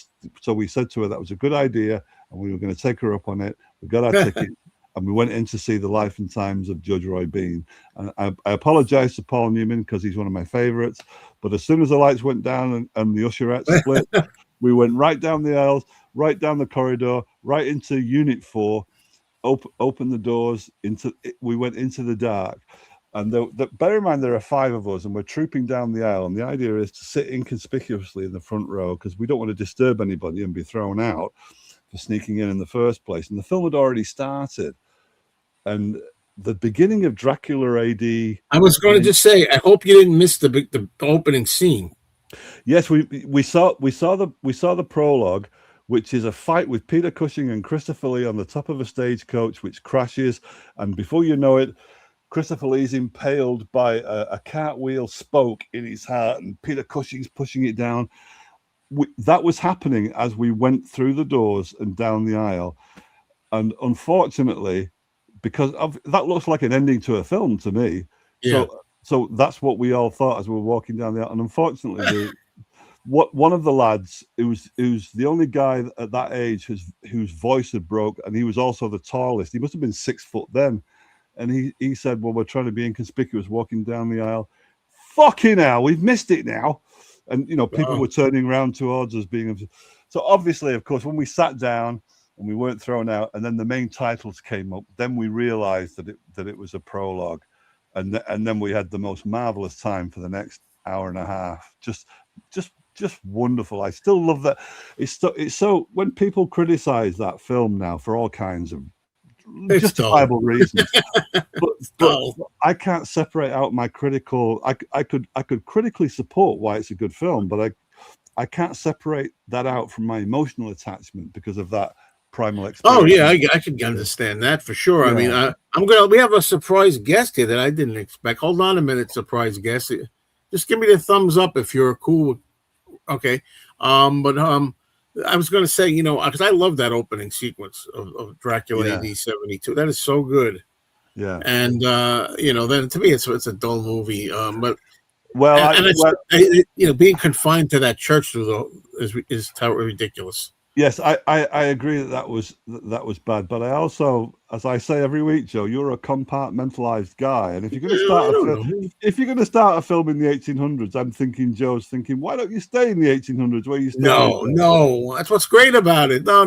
said to her that was a good idea, and we were going to take her up on it. We got our ticket, and we went in to see The Life and Times of Judge Roy Bean. And I apologize to Paul Newman because he's one of my favorites. But as soon as the lights went down and the usherette split, we went right down the aisles, right down the corridor, right into Unit 4, open the doors, we went into the dark. And bear in mind, there are 5 of us, and we're trooping down the aisle. And the idea is to sit inconspicuously in the front row because we don't want to disturb anybody and be thrown out for sneaking in the first place. And the film had already started. And the beginning of Dracula AD. I was going to just say, I hope you didn't miss the opening scene. Yes, we saw the prologue, which is a fight with Peter Cushing and Christopher Lee on the top of a stagecoach, which crashes, and before you know it, Christopher Lee's impaled by a cartwheel spoke in his heart, and Peter Cushing's pushing it down. That was happening as we went through the doors and down the aisle, and unfortunately, because that looks like an ending to a film to me. Yeah. So that's what we all thought as we were walking down the aisle, and unfortunately, one of the lads who's the only guy at that age whose voice had broke, and he was also the tallest. He must have been 6 foot then. And he said, well, we're trying to be inconspicuous walking down the aisle. Fucking hell, we've missed it now. And, people were turning around towards us being... So obviously, of course, when we sat down, and we weren't thrown out. And then the main titles came up. Then we realized that it was a prologue, and then we had the most marvelous time for the next hour and a half. Just wonderful. I still love that. It's so when people criticize that film now for all kinds of justifiable reasons, but I can't separate out my critical. I could critically support why it's a good film, but I can't separate that out from my emotional attachment because of that primal experience. Oh yeah, I can understand that for sure. Yeah. I mean, we have a surprise guest here that I didn't expect. Hold on a minute, surprise guest. Just give me the thumbs up if you're cool with. Okay, but I was going to say, because I love that opening sequence of Dracula AD 72. That is so good. Yeah, and then to me it's a dull movie. But being confined to that church is ridiculous. Yes, I agree that was bad. But I also, as I say every week, Joe, you're a compartmentalized guy, and if you're going to start a film in the 1800s, I'm thinking Joe's thinking, why don't you stay in the 1800s where you stay? No, that's what's great about it. No.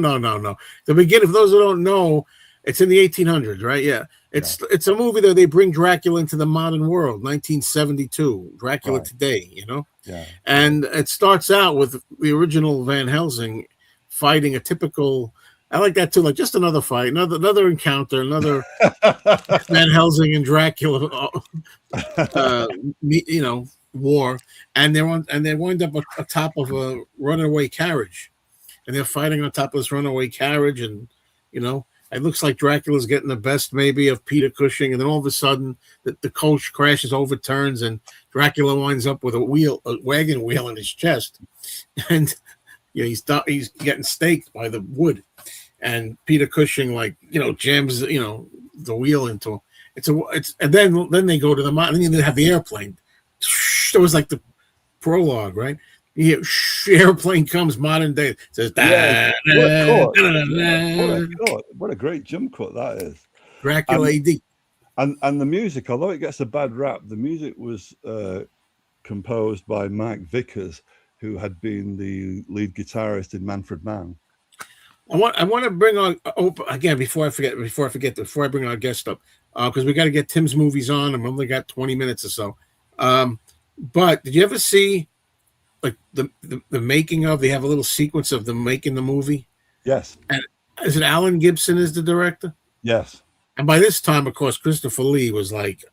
The beginning, for those who don't know, it's in the 1800s, right? Yeah, it's a movie that they bring Dracula into the modern world, 1972, Dracula today, Yeah, and it starts out with the original Van Helsing fighting a typical, I like that too, like just another fight, another encounter, another Van Helsing and Dracula, war, and they wind up atop of a runaway carriage, and they're fighting on top of this runaway carriage, and it looks like Dracula's getting the best maybe of Peter Cushing, and then all of a sudden the coach crashes, overturns, and Dracula winds up with a wagon wheel in his chest, and he's getting staked by the wood, and Peter Cushing jams the wheel into him. And then they go to the mountain, and then they have the airplane. It was like the prologue, right? The airplane comes modern day. It says what a great jump cut that is. Dracula AD. And the music, although it gets a bad rap, the music was composed by Mike Vickers, who had been the lead guitarist in Manfred Mann. I want to bring on again before I bring our guest up, because we got to get Tim's movies on, and we only got 20 minutes or so. But did you ever see like the making of? They have a little sequence of them making the movie. Yes. And is it Alan Gibson is the director? Yes. And by this time, of course, Christopher Lee was like,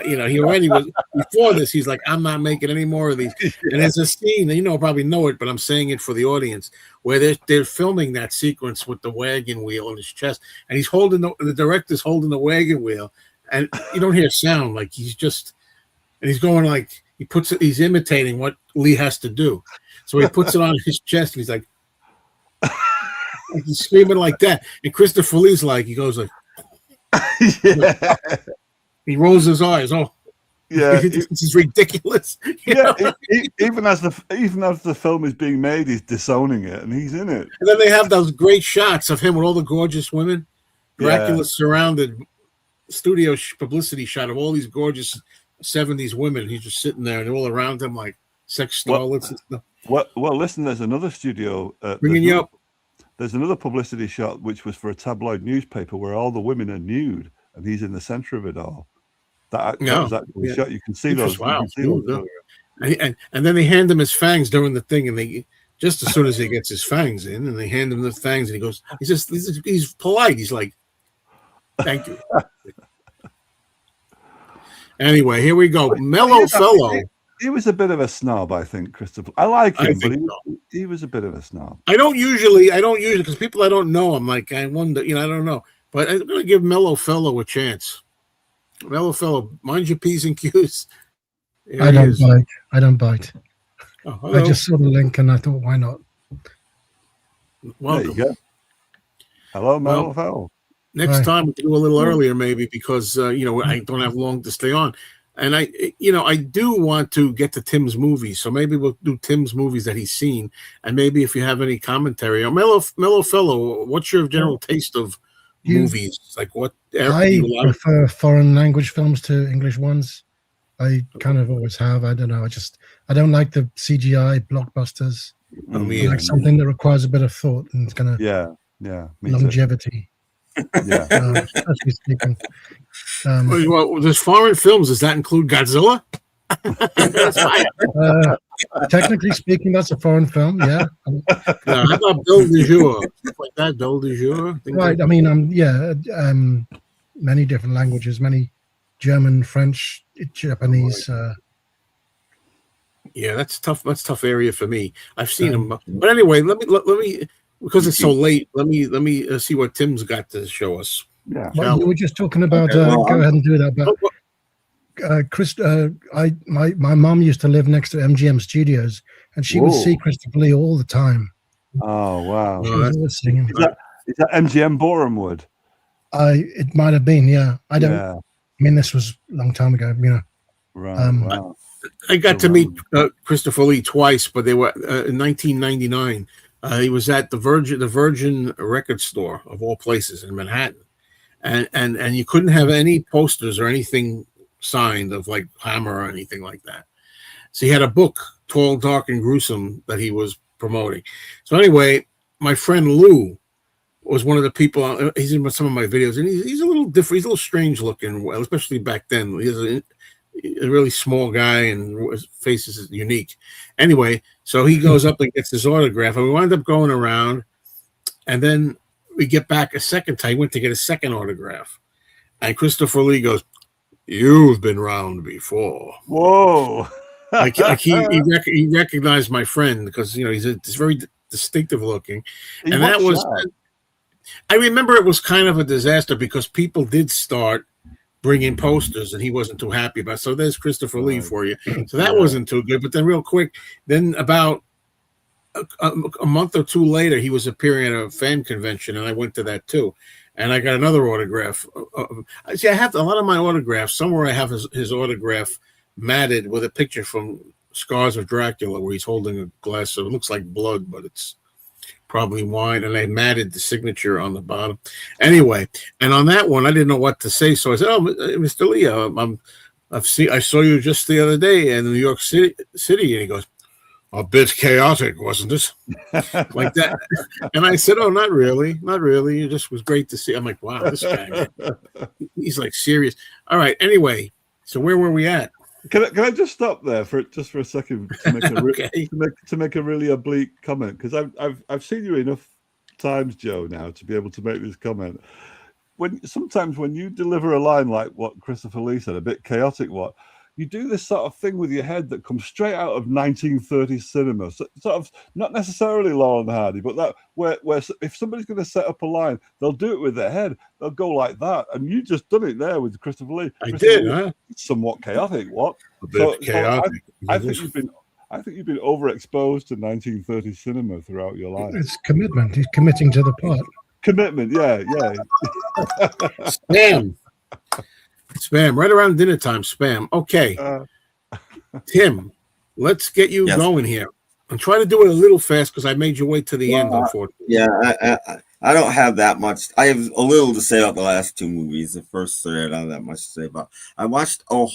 he already was before this. He's like, I'm not making any more of these. And there's a scene, probably know it, but I'm saying it for the audience, where they're filming that sequence with the wagon wheel on his chest, and he's holding the director's holding the wagon wheel, and you don't hear sound, like he's going like he's imitating what Lee has to do, so he puts it on his chest. And he's like he's screaming like that, and Christopher Lee's like, he goes like. Yeah. He rolls his eyes. Oh, yeah, this is ridiculous. Even as the film is being made, he's disowning it, and he's in it. And then they have those great shots of him with all the gorgeous women. Dracula surrounded, studio publicity shot of all these gorgeous 70s women. He's just sitting there, and they're all around him like sex starlets and stuff. Well, listen, there's another studio bringing you up. There's another publicity shot which was for a tabloid newspaper where all the women are nude, and he's in the center of it all. That was actually shot. You can see those. Wow. And then they hand him his fangs during the thing, and they just as soon as he gets his fangs in, and they hand him the fangs, and he goes, he's polite. He's like, thank you. Anyway, here we go. Mellow fellow. He was a bit of a snob, I think, Christopher. I like him, but he was a bit of a snob. I don't usually, because people I don't know, I'm like, I wonder, I don't know. But I'm going to give Mellow Fellow a chance. Mellow Fellow, mind your P's and Q's. I don't bite. Oh, I just saw the link and I thought, why not? Welcome. There you go. Hello, Mellow Fellow. Next time we can do a little earlier, maybe, because I don't have long to stay on. And I do want to get to Tim's movies, so maybe we'll do Tim's movies that he's seen, and maybe if you have any commentary. Mellow Fellow, what's your general taste of movies? Like what? I prefer foreign language films to English ones. I kind of always have. I don't know. I don't like the CGI blockbusters. I like something that requires a bit of thought and it's gonna Yeah, me longevity. Yeah. Especially speaking. Well, there's foreign films. Does that include Godzilla? Technically speaking, that's a foreign film. Yeah. How about Bill de Jour? Stuff like that, Bill de Jour. Right. I mean, many different languages, many German, French, Japanese. Yeah, that's tough. That's a tough area for me. I've seen them, but anyway, let me because it's so late. Let me see what Tim's got to show us. Yeah. Well, you were just talking about. Go ahead and do that, but Chris, my mom used to live next to MGM Studios, and she would see Christopher Lee all the time. Oh wow! She was always singing. Is that MGM Borehamwood? It might have been. Yeah, I don't. Yeah. I mean, this was a long time ago. Right. Wow. I got to meet Christopher Lee twice, but they were in 1999. He was at the Virgin record store of all places in Manhattan, and you couldn't have any posters or anything signed of like Hammer or anything like that. So he had a book, Tall, Dark, and Gruesome, that he was promoting. So anyway, my friend Lou was one of the people. He's in some of my videos, and he's a little different. He's a little strange looking, especially back then. He's a really small guy, and his face is unique. Anyway, so he goes up and gets his autograph, and we wind up going around, and then we get back a second time. He went to get a second autograph, and Christopher Lee goes, "You've been round before." Whoa! He recognized my friend because he's very distinctive looking, and that was. I remember it was kind of a disaster because people did start bringing posters, and he wasn't too happy about it. So there's Christopher Lee for you. So that wasn't too good. But then real quick, then about a month or two later, he was appearing at a fan convention, and I went to that too. And I got another autograph. See, I have a lot of my autographs. Somewhere I have his autograph matted with a picture from Scars of Dracula where he's holding a glass of, it looks like blood, but it's probably wine, and they matted the signature on the bottom. Anyway, and on that one, I didn't know what to say, so I said, "Oh, Mr. Lee, I saw you just the other day in New York City," and he goes, "A bit chaotic, wasn't it?" Like that. And I said, "Oh, not really. It just was great to see." I'm like, "Wow, this guy, man, he's like serious." All right. Anyway, so where were we at? Can I just stop there for a second to make a make a really oblique comment, because I've seen you enough times, Joe, now to be able to make this comment. Sometimes when you deliver a line like what Christopher Lee said, a bit chaotic, you do this sort of thing with your head that comes straight out of 1930s cinema. So, sort of not necessarily Laurel and Hardy, but that where if somebody's going to set up a line, they'll do it with their head. They'll go like that, and you just done it there with Christopher Lee. Huh? It's somewhat chaotic. What? A bit chaotic. I think you've been overexposed to 1930s cinema throughout your life. It's commitment. He's committing to the part. Commitment. Yeah. Spam, right around dinner time, spam. Okay. Tim, let's get you going here. And try to do it a little fast because I made you wait to the end, unfortunately. Yeah, I don't have that much. I have a little to say about the last two movies. The first three, I don't have that much to say about. I watched a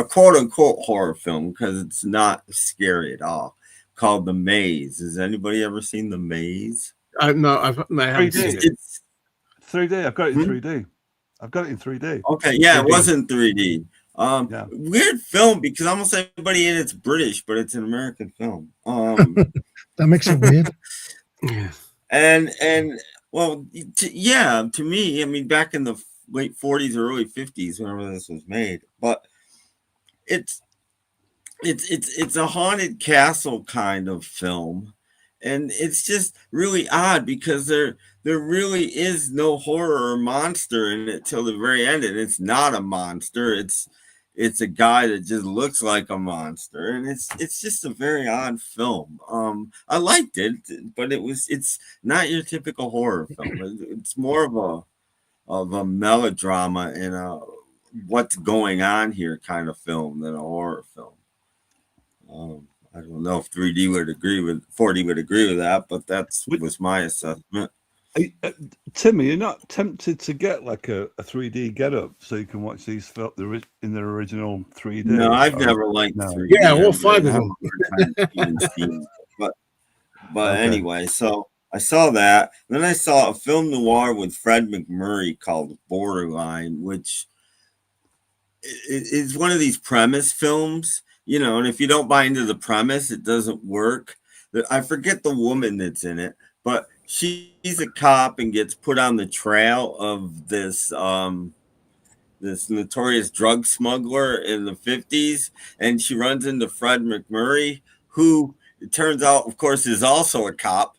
quote-unquote horror film, because it's not scary at all, called The Maze. Has anybody ever seen The Maze? No, I haven't seen it. It's 3D. I've got it in 3D. I've got it in 3D. Okay, yeah, 3D. It wasn't 3D. Weird film because almost everybody in it's British, but it's an American film. That makes it weird. And well, to me, I mean, back in the late 40s or early 50s, whenever this was made, but it's a haunted castle kind of film, and it's just really odd because there really is no horror or monster in it till the very end, and it's not a monster. It's a guy that just looks like a monster, and it's just a very odd film. I liked it, but it's not your typical horror film. It's more of a melodrama and a what's going on here kind of film than a horror film. I don't know if 4D would agree with that, but was my assessment. Timmy, you're not tempted to get like a 3D get-up so you can watch these in their original 3D? No, I've never liked 3D. Yeah, all five of them. But anyway, so I saw that. Then I saw a film noir with Fred McMurray called Borderline, which is one of these premise films, you know, and if you don't buy into the premise, it doesn't work. I forget the woman that's in it, but she's a cop and gets put on the trail of this this notorious drug smuggler in the 50s, and she runs into Fred McMurray, who it turns out, of course, is also a cop.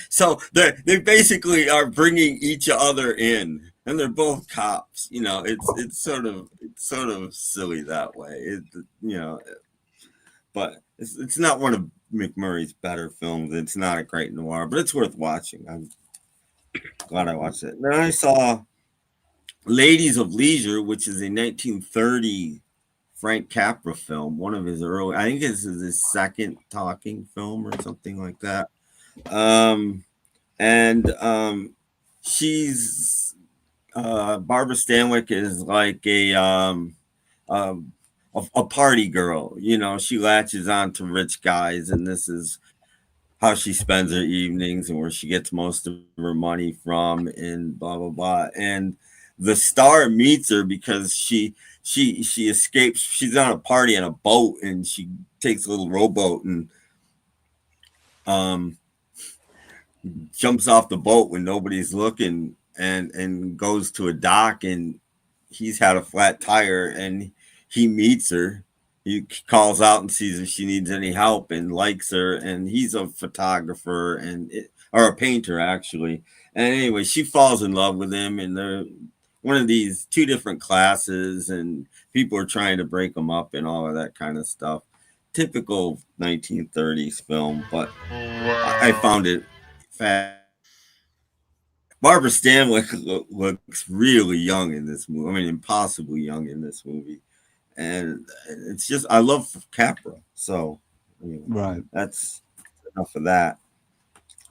So they basically are bringing each other in, and they're both cops. You know, it's sort of silly that way. You know, but it's not one of McMurray's better films. It's not a great noir, but it's worth watching. I'm glad I watched it. Then I saw Ladies of Leisure, which is a 1930 Frank Capra film, one of his early, I think this is his second talking film or something like that. She's Barbara Stanwyck is like a party girl, you know. She latches on to rich guys, and this is how she spends her evenings and where she gets most of her money from, and blah blah blah. And the star meets her because she escapes. She's on a party on a boat, and she takes a little rowboat and jumps off the boat when nobody's looking, and goes to a dock, and he's had a flat tire, and he meets her. He calls out and sees if she needs any help and likes her, and he's a photographer or a painter actually. And anyway, she falls in love with him, and they're one of these two different classes, and people are trying to break them up and all of that kind of stuff. Typical 1930s film, but I found it fast. Barbara Stanwyck looks really young in this movie. I mean, impossibly young in this movie. And it's just, I love Capra. So, right. That's enough of that.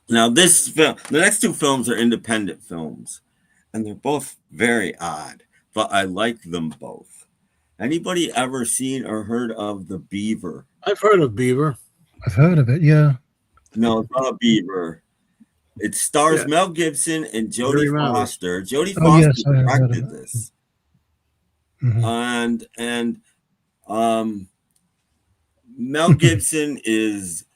Now, this film, the next two films are independent films, and they're both very odd, but I like them both. Anybody ever seen or heard of The Beaver? I've heard of Beaver. I've heard of it, yeah. No, it's not a Beaver. It stars Mel Gibson and Jodie Foster. Jodie Foster directed this. Mm-hmm. And Mel Gibson is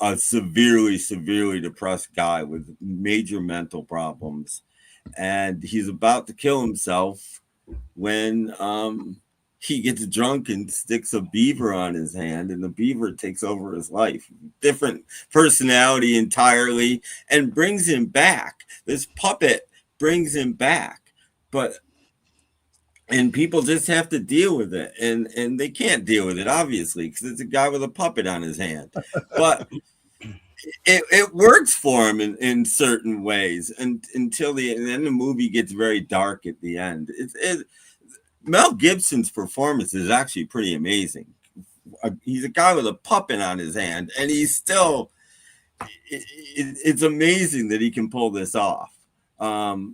a severely depressed guy with major mental problems, and he's about to kill himself when he gets drunk and sticks a beaver on his hand, and the beaver takes over his life. Different personality entirely, and brings him back. This puppet brings him back, and people just have to deal with it, and they can't deal with it, obviously, because it's a guy with a puppet on his hand. But it works for him in certain ways, and then the movie gets very dark at the end. Mel Gibson's performance is actually pretty amazing. He's a guy with a puppet on his hand, and he's still. It's amazing that he can pull this off. And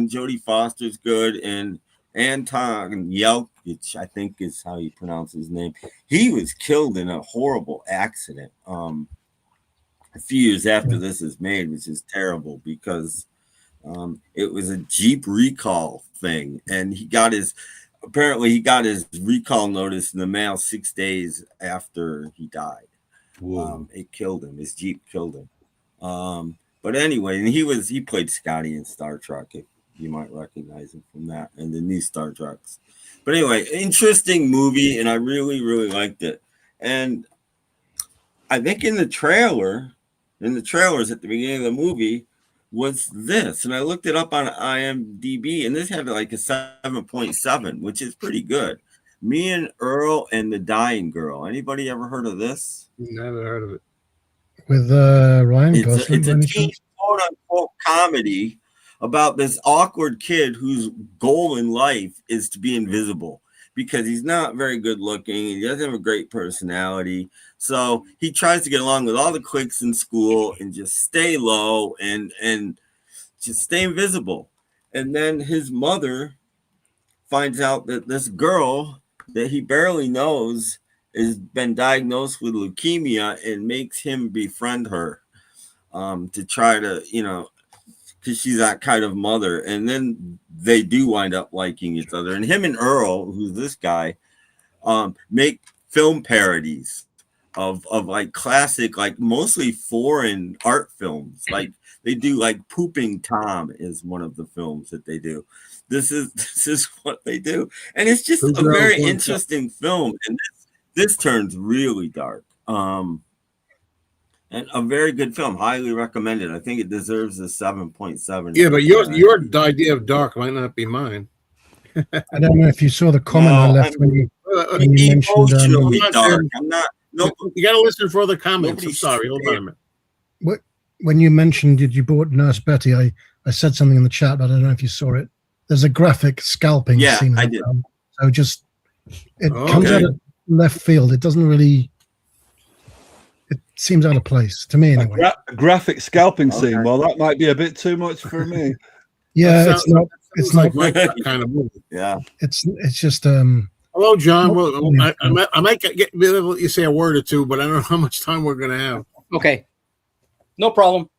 Jodie Foster's good, and Anton Yelchin, I think is how you pronounce his name. He was killed in a horrible accident a few years after this is made, which is terrible because it was a Jeep recall thing, and he got his recall notice in the mail 6 days after he died. It killed him. His Jeep killed him. But anyway, and he played Scotty in Star Trek. If you might recognize him from that and the new Star Treks. But anyway, interesting movie, and I really, really liked it. And I think in the trailers at the beginning of the movie was this, and I looked it up on IMDb, and this had like a 7.7, which is pretty good. Me and Earl and the Dying Girl. Anybody ever heard of this? Never heard of it. With Ryan Gosling. It's a teen quote-unquote comedy about this awkward kid whose goal in life is to be invisible because he's not very good looking. He doesn't have a great personality. So he tries to get along with all the cliques in school and just stay low and just stay invisible. And then his mother finds out that this girl that he barely knows has been diagnosed with leukemia and makes him befriend her. to try to, because she's that kind of mother. And then they do wind up liking each other. And him and Earl, who's this guy, make film parodies of like classic, like mostly foreign art films. Like they do, like Pooping Tom is one of the films that they do. This is what they do, and it's just a very interesting film. And this turns really dark. And a very good film, highly recommended. I think it deserves a 7.7. Yeah, but your idea of dark might not be mine. I don't know if you saw the comment I left when you mentioned dark. I'm not. No, you got to listen for other comments. I'm sorry. Hold on a minute. When you mentioned you bought Nurse Betty, I said something in the chat, but I don't know if you saw it. There's a graphic scalping scene. I did. So just comes out of left field. It doesn't really. It seems out of place to me anyway. A graphic scalping scene. Well, that might be a bit too much for me. Yeah, it's not. It's not like kind of movie. Yeah. It's just. Hello, John. Well, I might be able to say a word or two, but I don't know how much time we're going to have. Okay. No problem.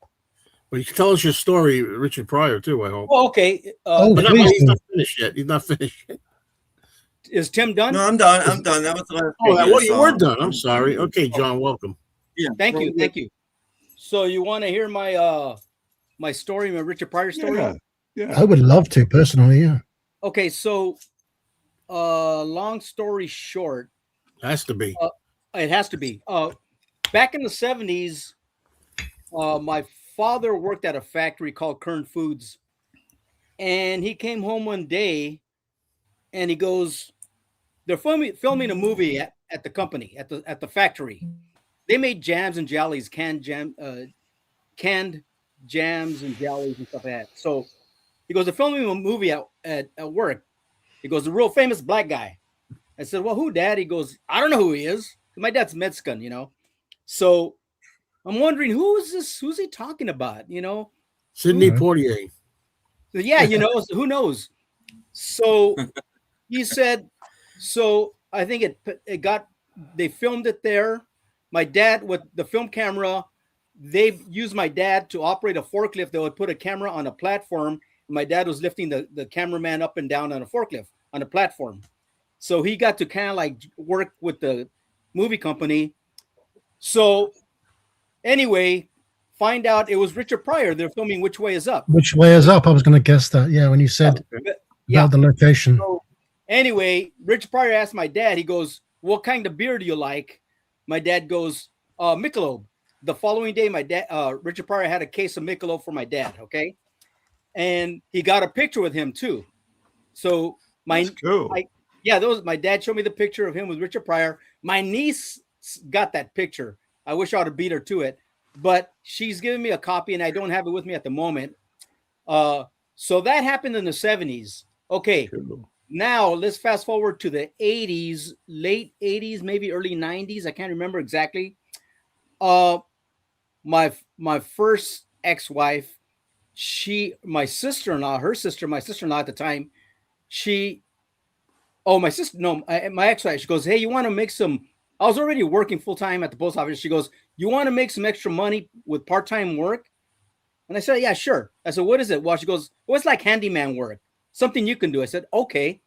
But you can tell us your story, Richard Pryor, too, I hope. Oh, okay. But he's not finished yet. He's not finished yet. Is Tim done? No, I'm done. I'm done. That was the last. Oh, you were done. I'm sorry. Okay, John, welcome. Yeah. Thank you. So you want to hear my my story, my Richard Pryor story? Yeah. I would love to, personally, yeah. Okay, so long story short. Has to be. It has to be. Back in the 70s, my father worked at a factory called Kern Foods, and he came home one day and he goes, they're filming a movie at the company, at the factory. They made jams and jellies, canned jams and jellies and stuff like that. So he goes, they're filming a movie at work. He goes, the real famous black guy. I said, well, who, Dad? He goes, I don't know who he is. My dad's Mexican, So I'm wondering, who is this? Who's he talking about? Sidney Poitier. Yeah, who knows? So he said, so I think they filmed it there. My dad, with the film camera, they used my dad to operate a forklift. They would put a camera on a platform. My dad was lifting the cameraman up and down on a forklift on a platform. So he got to kind of like work with the movie company. So anyway, find out it was Richard Pryor. They're filming Which Way Is Up. Which Way Is Up? I was going to guess that. Yeah, when you said about the location. So anyway, Richard Pryor asked my dad, he goes, what kind of beer do you like? My dad goes, Michelob. The following day, my dad, Richard Pryor had a case of Michelob for my dad, okay? And he got a picture with him too. So my dad showed me the picture of him with Richard Pryor. My niece got that picture. I wish I would have beat her to it, but she's giving me a copy and I don't have it with me at the moment. So that happened in the 70s. Okay. Cool. Now let's fast forward to the 80s, late 80s, maybe early 90s. I can't remember exactly. My first ex-wife, my sister-in-law at the time, my ex-wife, she goes, hey, you want to make some, I was already working full-time at the post office. She goes, you want to make some extra money with part-time work? And I said, yeah, sure. I said, what is it? Well, she goes, well, it's like handyman work, something you can do. I said, okay.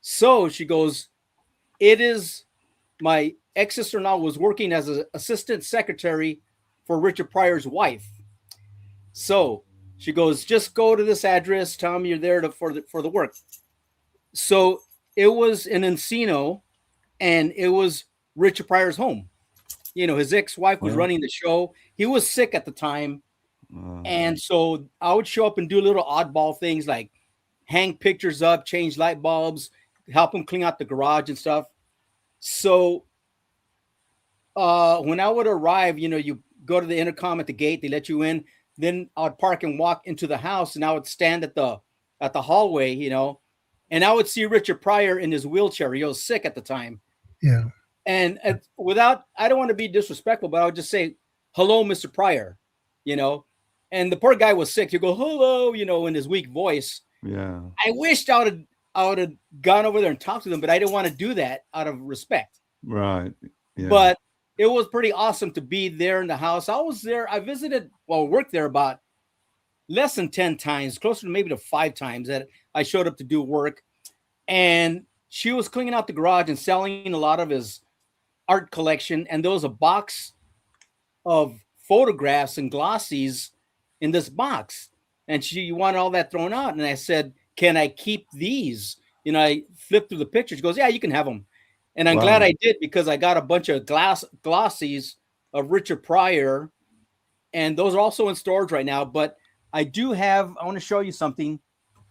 So she goes, it is, my ex-sister-in-law was working as an assistant secretary for Richard Pryor's wife. So she goes, just go to this address, tell me you're there for the work. So it was in Encino, and it was Richard Pryor's home. His ex-wife was running the show. He was sick at the time. And so I would show up and do little oddball things like hang pictures up, change light bulbs, help him clean out the garage and stuff. So when I would arrive, you go to the intercom at the gate, they let you in. Then I would park and walk into the house, and I would stand at the hallway, and I would see Richard Pryor in his wheelchair. He was sick at the time. Yeah. And I don't want to be disrespectful, but I would just say, hello, Mr. Pryor, and the poor guy was sick. He'd go, hello, in his weak voice. Yeah. I wished I would have gone over there and talked to them, but I didn't want to do that out of respect. Right. Yeah. But it was pretty awesome to be there in the house. I was there. I visited, worked there about less than 10 times, closer to maybe to 5 times that I showed up to do work. And she was cleaning out the garage and selling a lot of his art collection. And there was a box of photographs and glossies in this box. And she wanted all that thrown out. And I said, can I keep these? I flipped through the pictures. She goes, yeah, you can have them. And I'm glad I did, because I got a bunch of glossies of Richard Pryor. And those are also in storage right now. But I want to show you something.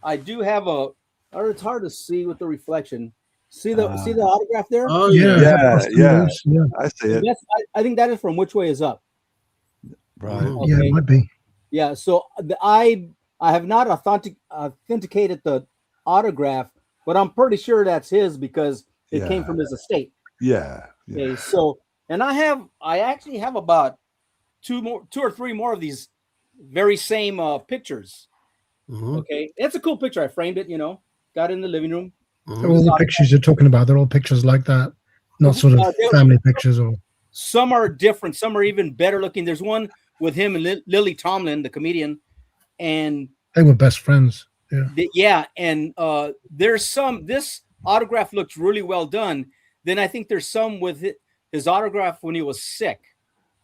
I do have it's hard to see with the reflection. See the autograph there? Oh, yeah. I see it. I think that is from Which Way Is Up. Right. Okay. Yeah, it might be. Yeah, so I have not authenticated the autograph, but I'm pretty sure that's his because it came from his estate. Yeah. Okay, so I actually have about 2 or 3 more of these very same pictures. Mm-hmm. Okay, it's a cool picture. I framed it, got it in the living room. Mm-hmm. All the pictures you're talking about, they're all pictures like that, not sort of family pictures. Or some are different, some are even better looking. There's one with him and Lily Tomlin, the comedian, and they were best friends. Yeah. And there's some. This autograph looks really well done. Then I think there's some with his autograph when he was sick.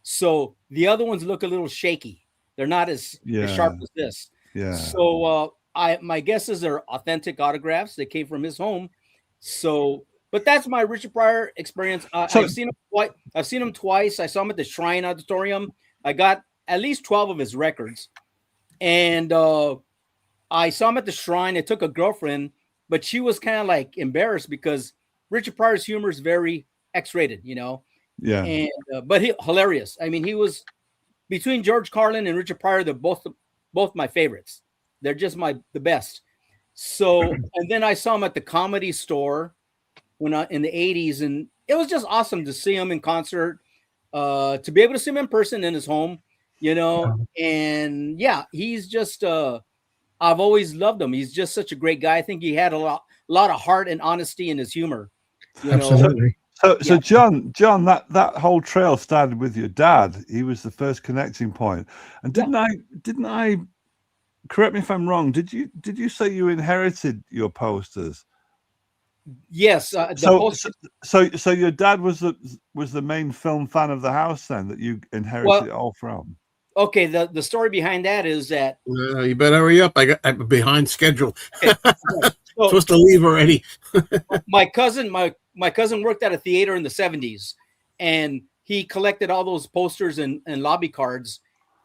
So the other ones look a little shaky. They're not as sharp as this. Yeah. So my guess is they're authentic autographs. They came from his home. So, but that's my Richard Pryor experience. I've seen him twice. I saw him at the Shrine Auditorium. I got at least 12 of his records, and I saw him at the Shrine. I took a girlfriend, but she was kind of like embarrassed because Richard Pryor's humor is very X-rated, Yeah. And but hilarious. I mean, he was between George Carlin and Richard Pryor. They're both my favorites. They're just the best. So, and then I saw him at the Comedy Store when in the 80s, and it was just awesome to see him in concert, to be able to see him in person in his home, and he's just, I've always loved him. He's just such a great guy. I think he had a lot of heart and honesty in his humor. Absolutely. So John, that whole trail started with your dad. He was the first connecting point. And didn't I correct me if I'm wrong, did you say you inherited your posters? Yes. So your dad was the main film fan of the house then, that you inherited it all from? Okay, the story behind that is that you better hurry up. I'm behind schedule. Okay. So, supposed to leave already. my cousin worked at a theater in the 70s, and he collected all those posters and lobby cards,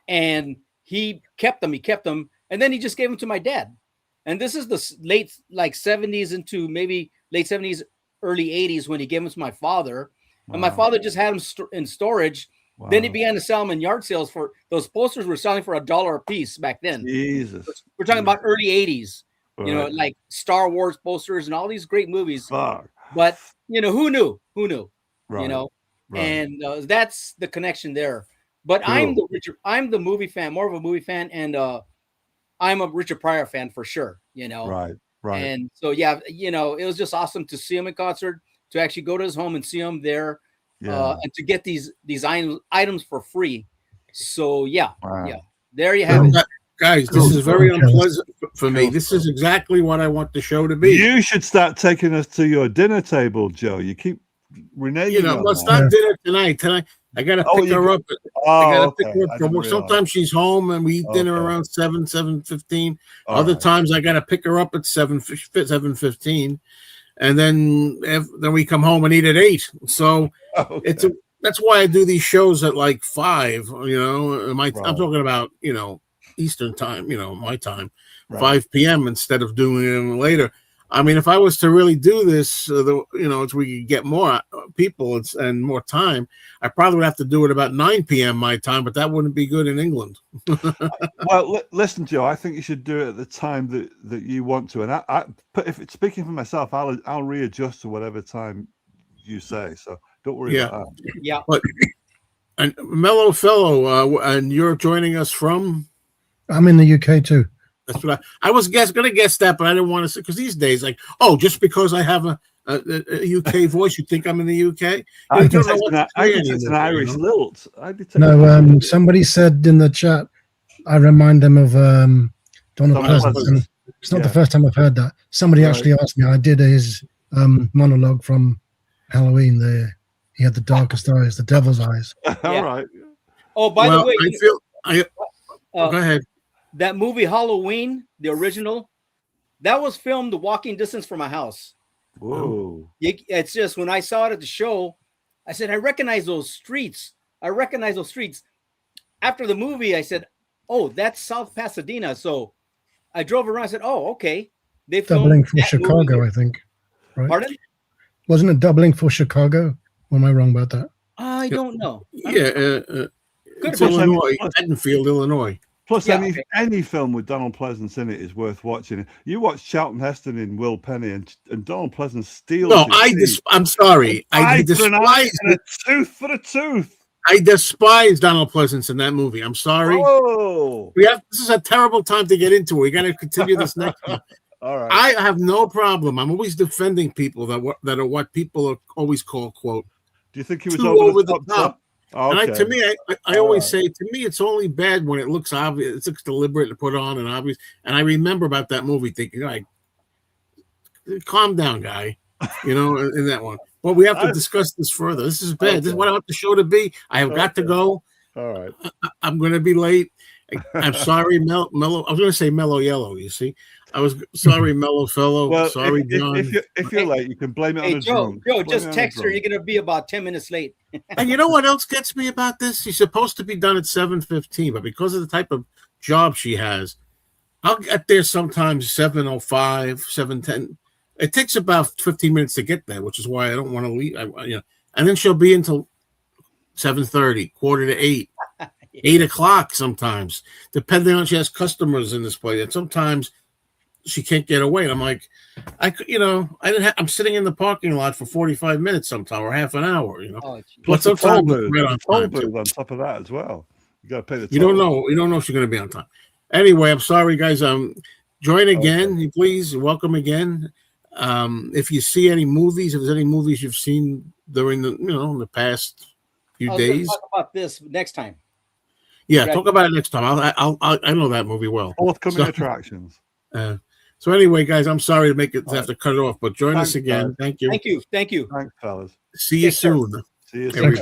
and he kept them, and then he just gave them to my dad. And this is the late 70s into maybe late 70s, early 80s when he gave them to my father. Wow. And my father just had them in storage. Wow. Then he began to sell them in yard sales. For those posters were selling for $1 a piece back then. Jesus. We're talking about early 80s, right. Like Star Wars posters and all these great movies. Fuck. But, who knew? Right. Right. And that's the connection there. But cool. I'm the movie fan, more of a movie fan. And I'm a Richard Pryor fan for sure, Right. And so, it was just awesome to see him in concert, to actually go to his home and see him there. And to get these items for free. So there you have it, guys. This is very unpleasant for me. This is exactly what I want the show to be. You should start taking us to your dinner table, Joe. You keep reneging. Let's not dinner tonight. I gotta pick her up. I gotta pick her up from work. Sometimes she's home and we eat dinner around 7:15. Other times I gotta pick her up at 7:15. And then we come home and eat at 8. So that's why I do these shows at like 5. I'm talking about Eastern time. My time, 5 p.m. instead of doing it later. I mean, if I was to really do this, so we could get more people and more time, I probably would have to do it about 9 p.m. my time, but that wouldn't be good in England. Well, listen, Joe, I think you should do it at the time that you want to. And if it's speaking for myself, I'll readjust to whatever time you say. So don't worry about that. Yeah. But, and Mellow Fellow, and you're joining us from? I'm in the UK too. That's what I was going to guess that, but I didn't want to say, because these days, just because I have a UK voice. You think I'm in the UK? I guess it's an Irish lilt. No, somebody said in the chat, I remind them of Donald Pleasence. It's not the first time I've heard that. Somebody actually asked me. I did his monologue from Halloween. He had the darkest eyes, the devil's eyes. All right. Oh, by the way, go ahead. That movie Halloween, the original, that was filmed walking distance from my house. Whoa! It's just when I saw it at the show, I said, I recognize those streets. After the movie, I said, oh, that's South Pasadena. So I drove around. I said, oh, okay. They doubling for Chicago, I think. Right? Pardon? Wasn't it doubling for Chicago? Or am I wrong about that? I don't know. It's Illinois, Haddonfield, Illinois. Plus, any film with Donald Pleasence in it is worth watching. You watch Charlton Heston in Will Penny, and Donald Pleasence steals. No, I'm sorry. I despise a tooth for a tooth. I despise Donald Pleasence in that movie. I'm sorry. Oh, this is a terrible time to get into it. We got to continue this next time. All right. I have no problem. I'm always defending people that are what people always call, quote, do you think he was over the top? Oh, okay. And to me, I always say, to me, it's only bad when it looks obvious. It looks deliberate to put on and obvious. And I remember about that movie thinking, like, calm down, guy. In that one. But we have to discuss this further. This is bad. Okay. This is what I want the show to be. I have got to go. All right. I'm going to be late. I'm sorry, Mellow. I was going to say Mellow Yellow, you see. I was sorry, Mellow Fellow. Well, sorry, John. If you're late, you can blame it on a drunk. Joe, just text her. You're going to be about 10 minutes late. And you know what else gets me about this? She's supposed to be done at 7:15, but because of the type of job she has, I'll get there sometimes 7:05, 7:10. It takes about 15 minutes to get there, which is why I don't want to leave. And then she'll be until 7:30, 7:45, 8 o'clock sometimes, depending on she has customers in this place. And sometimes she can't get away. And I'm like, I'm sitting in the parking lot for 45 minutes sometime or half an hour. Plus the toll booth on top of that as well. You got to pay the toll. You don't know if she's going to be on time. Anyway, I'm sorry, guys. Join again, please. Welcome again. If you see any movies, if there's any movies you've seen during the past few days, talk about this next time. Yeah, talk about it next time. I know that movie well. Forthcoming attractions. So anyway, guys, I'm sorry to have to cut it off, but join us again. Thank you. Thank you. Thanks, fellas. See you soon. See you soon.